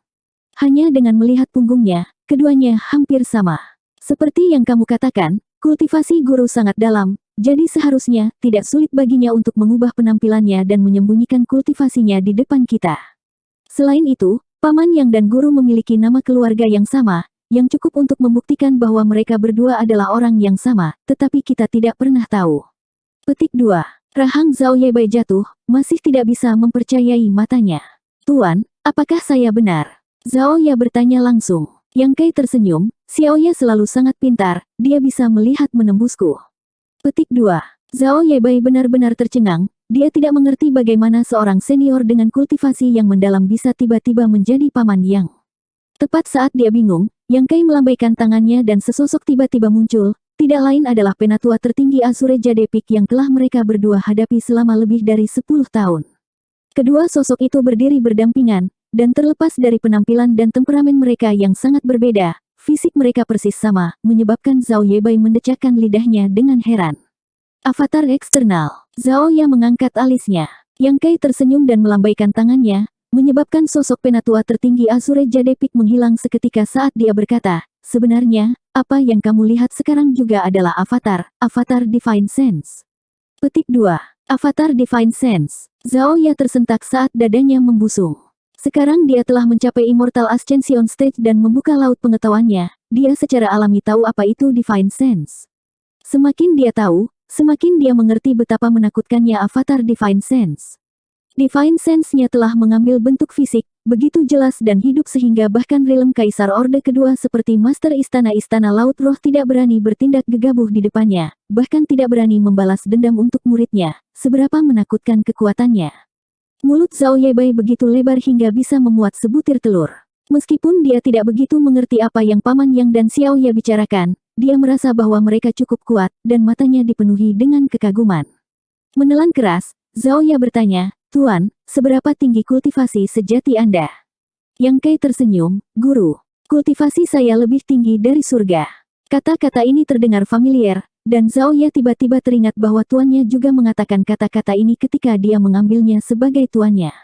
Hanya dengan melihat punggungnya, keduanya hampir sama. Seperti yang kamu katakan, kultivasi guru sangat dalam, jadi seharusnya tidak sulit baginya untuk mengubah penampilannya dan menyembunyikan kultivasinya di depan kita. Selain itu, Paman Yang dan guru memiliki nama keluarga yang sama, yang cukup untuk membuktikan bahwa mereka berdua adalah orang yang sama, tetapi kita tidak pernah tahu. Petik 2. Rahang Zhao Yebai jatuh, masih tidak bisa mempercayai matanya. Tuan, apakah saya benar? Zhao Ya bertanya langsung. Yang Kai tersenyum, Xiao Ya selalu sangat pintar, dia bisa melihat menembusku. Petik 2. Zhao Yebai benar-benar tercengang, dia tidak mengerti bagaimana seorang senior dengan kultivasi yang mendalam bisa tiba-tiba menjadi Paman Yang. Tepat saat dia bingung, Yang Kai melambaikan tangannya dan sesosok tiba-tiba muncul, tidak lain adalah penatua tertinggi Azure Jade Peak yang telah mereka berdua hadapi selama lebih dari 10 tahun. Kedua sosok itu berdiri berdampingan, dan terlepas dari penampilan dan temperamen mereka yang sangat berbeda, fisik mereka persis sama, menyebabkan Zhao Yebai mendecakkan lidahnya dengan heran. Avatar eksternal. Zhao Ya mengangkat alisnya. Yang Kai tersenyum dan melambaikan tangannya, menyebabkan sosok penatua tertinggi Azure Jade Peak menghilang seketika saat dia berkata, sebenarnya, apa yang kamu lihat sekarang juga adalah Avatar Divine Sense. Petik 2. Avatar Divine Sense. Zhao Ya tersentak saat dadanya membusung. Sekarang dia telah mencapai Immortal Ascension Stage dan membuka laut pengetahuannya, dia secara alami tahu apa itu Divine Sense. Semakin dia tahu, semakin dia mengerti betapa menakutkannya Avatar Divine Sense. Divine Sense-nya telah mengambil bentuk fisik, begitu jelas dan hidup sehingga bahkan realm Kaisar Orde Kedua seperti Master Istana-Istana Laut Roh tidak berani bertindak gegabah di depannya, bahkan tidak berani membalas dendam untuk muridnya, seberapa menakutkan kekuatannya. Mulut Zhao Yebai begitu lebar hingga bisa memuat sebutir telur. Meskipun dia tidak begitu mengerti apa yang Paman Yang dan Xiao Ya bicarakan, dia merasa bahwa mereka cukup kuat, dan matanya dipenuhi dengan kekaguman. Menelan keras, Zhao Ya bertanya, Tuan, seberapa tinggi kultivasi sejati Anda? Yang Kai tersenyum, Guru, kultivasi saya lebih tinggi dari surga. Kata-kata ini terdengar familiar, dan Zhao Ya tiba-tiba teringat bahwa tuannya juga mengatakan kata-kata ini ketika dia mengambilnya sebagai tuannya.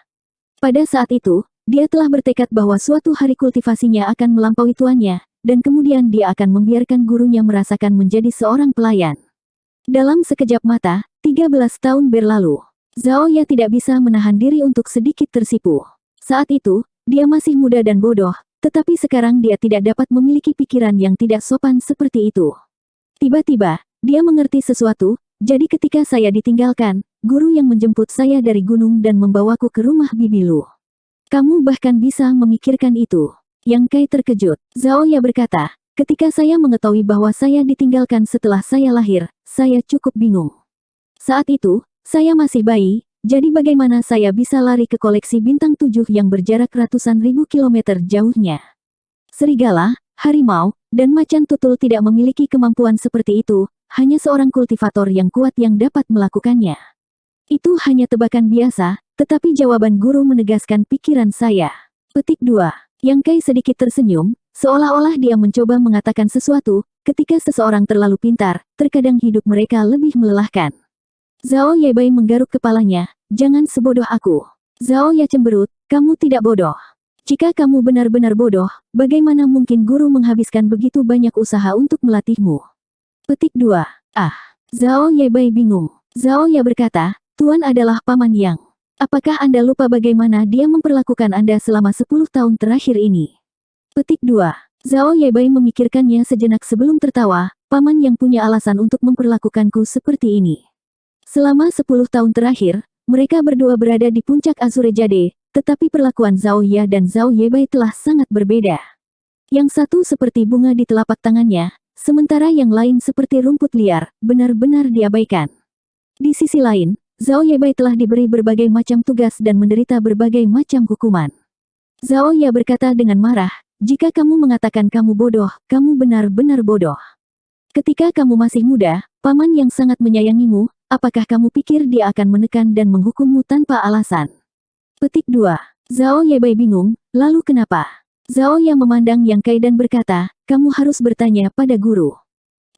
Pada saat itu, dia telah bertekad bahwa suatu hari kultivasinya akan melampaui tuannya, dan kemudian dia akan membiarkan gurunya merasakan menjadi seorang pelayan. Dalam sekejap mata, 13 tahun berlalu. Zhao Ya tidak bisa menahan diri untuk sedikit tersipu. Saat itu, dia masih muda dan bodoh, tetapi sekarang dia tidak dapat memiliki pikiran yang tidak sopan seperti itu. Tiba-tiba, dia mengerti sesuatu, jadi ketika saya ditinggalkan, guru yang menjemput saya dari gunung dan membawaku ke rumah bibi Lu. Kamu bahkan bisa memikirkan itu. Yang Kai terkejut. Zhao Ya berkata, ketika saya mengetahui bahwa saya ditinggalkan setelah saya lahir, saya cukup bingung. Saat itu, saya masih bayi, jadi bagaimana saya bisa lari ke koleksi bintang 7 yang berjarak ratusan ribu kilometer jauhnya? Serigala, harimau, dan macan tutul tidak memiliki kemampuan seperti itu, hanya seorang kultivator yang kuat yang dapat melakukannya. Itu hanya tebakan biasa, tetapi jawaban guru menegaskan pikiran saya. Petik 2. Yang Kai sedikit tersenyum, seolah-olah dia mencoba mengatakan sesuatu, ketika seseorang terlalu pintar, terkadang hidup mereka lebih melelahkan. Zhao Yebai menggaruk kepalanya, jangan sebodoh aku. Zhao Ya cemberut, kamu tidak bodoh. Jika kamu benar-benar bodoh, bagaimana mungkin guru menghabiskan begitu banyak usaha untuk melatihmu? Petik 2. Zhao Yebai bingung. Zhao Ya berkata, Tuan adalah Paman Yang. Apakah Anda lupa bagaimana dia memperlakukan Anda selama 10 tahun terakhir ini? Petik 2. Zhao Yebai memikirkannya sejenak sebelum tertawa, Paman Yang punya alasan untuk memperlakukanku seperti ini. Selama 10 tahun terakhir, mereka berdua berada di puncak Azure Jade, tetapi perlakuan Zhao Ya dan Zhao Yebai telah sangat berbeda. Yang satu seperti bunga di telapak tangannya, sementara yang lain seperti rumput liar, benar-benar diabaikan. Di sisi lain, Zhao Yebai telah diberi berbagai macam tugas dan menderita berbagai macam hukuman. Zhao Ya berkata dengan marah, jika kamu mengatakan kamu bodoh, kamu benar-benar bodoh. Ketika kamu masih muda, Paman yang sangat menyayangimu, apakah kamu pikir dia akan menekan dan menghukummu tanpa alasan? Petik 2. Zhao Yebai bingung, lalu kenapa? Zhao Ya memandang Yang Kai dan berkata, kamu harus bertanya pada guru.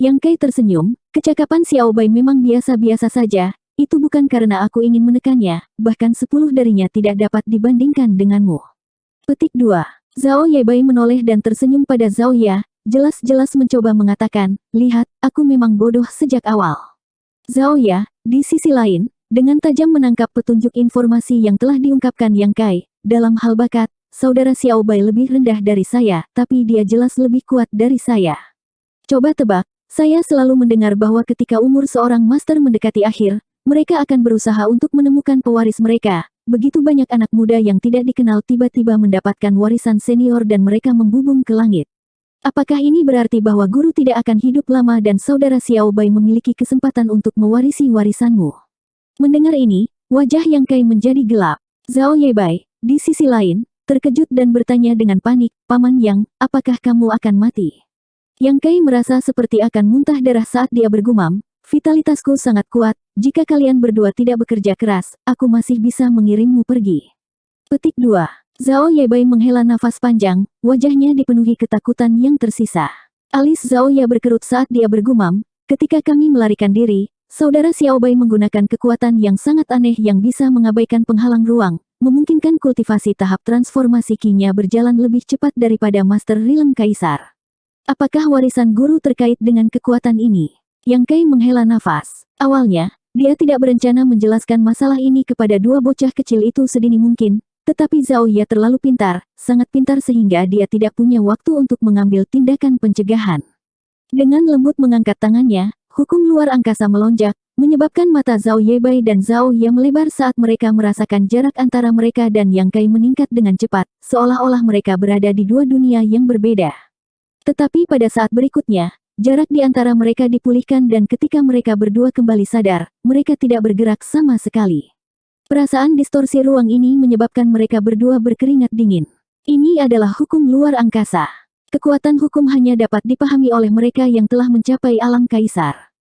Yang Kai tersenyum, kecakapan Xiao Bai memang biasa-biasa saja, itu bukan karena aku ingin menekannya, bahkan 10 darinya tidak dapat dibandingkan denganmu. Petik 2. Zhao Yebai menoleh dan tersenyum pada Zhao Ya, jelas-jelas mencoba mengatakan, lihat, aku memang bodoh sejak awal. Zhao Ya, di sisi lain, dengan tajam menangkap petunjuk informasi yang telah diungkapkan Yang Kai, dalam hal bakat, saudara Xiao Bai lebih rendah dari saya, tapi dia jelas lebih kuat dari saya. Coba tebak, saya selalu mendengar bahwa ketika umur seorang master mendekati akhir, mereka akan berusaha untuk menemukan pewaris mereka. Begitu banyak anak muda yang tidak dikenal tiba-tiba mendapatkan warisan senior dan mereka membubung ke langit. Apakah ini berarti bahwa guru tidak akan hidup lama dan saudara Xiao Bai memiliki kesempatan untuk mewarisi warisanmu? Mendengar ini, wajah Yang Kai menjadi gelap. Zhao Yebai, di sisi lain, terkejut dan bertanya dengan panik, Paman Yang, apakah kamu akan mati? Yang Kai merasa seperti akan muntah darah saat dia bergumam, vitalitasku sangat kuat, jika kalian berdua tidak bekerja keras, aku masih bisa mengirimmu pergi. Petik 2. Zhao Yebai menghela nafas panjang, wajahnya dipenuhi ketakutan yang tersisa. Alis Zhao Ya berkerut saat dia bergumam, ketika kami melarikan diri, saudara Xiao Bai menggunakan kekuatan yang sangat aneh yang bisa mengabaikan penghalang ruang, memungkinkan kultivasi tahap transformasi Qi-nya berjalan lebih cepat daripada Master Realm Kaisar. Apakah warisan guru terkait dengan kekuatan ini? Yang Kai menghela nafas. Awalnya, dia tidak berencana menjelaskan masalah ini kepada dua bocah kecil itu sedini mungkin, tetapi Zhao Ya terlalu pintar, sangat pintar sehingga dia tidak punya waktu untuk mengambil tindakan pencegahan. Dengan lembut mengangkat tangannya, hukum luar angkasa melonjak, menyebabkan mata Zhao Yebai dan Zhao Ya melebar saat mereka merasakan jarak antara mereka dan Yang Kai meningkat dengan cepat, seolah-olah mereka berada di dua dunia yang berbeda. Tetapi pada saat berikutnya, jarak di antara mereka dipulihkan dan ketika mereka berdua kembali sadar, mereka tidak bergerak sama sekali. Perasaan distorsi ruang ini menyebabkan mereka berdua berkeringat dingin. Ini adalah hukum luar angkasa. Kekuatan hukum hanya dapat dipahami oleh mereka yang telah mencapai alam kaisar.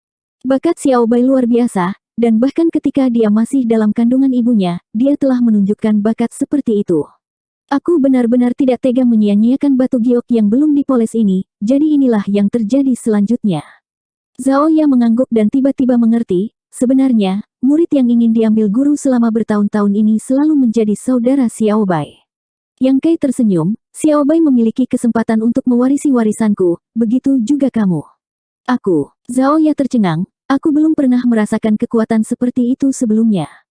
Bakat Xiao Bai luar biasa, dan bahkan ketika dia masih dalam kandungan ibunya, dia telah menunjukkan bakat seperti itu. Aku benar-benar tidak tega menyia-nyiakan batu giok yang belum dipoles ini, jadi inilah yang terjadi selanjutnya. Zhao Ya mengangguk dan tiba-tiba mengerti, sebenarnya, murid yang ingin diambil guru selama bertahun-tahun ini selalu menjadi saudara Xiao Bai. Yang Kai tersenyum, Xiao Bai memiliki kesempatan untuk mewarisi warisanku, begitu juga kamu. Aku, Zhao Ya tercengang, Aku belum pernah merasakan kekuatan seperti itu sebelumnya.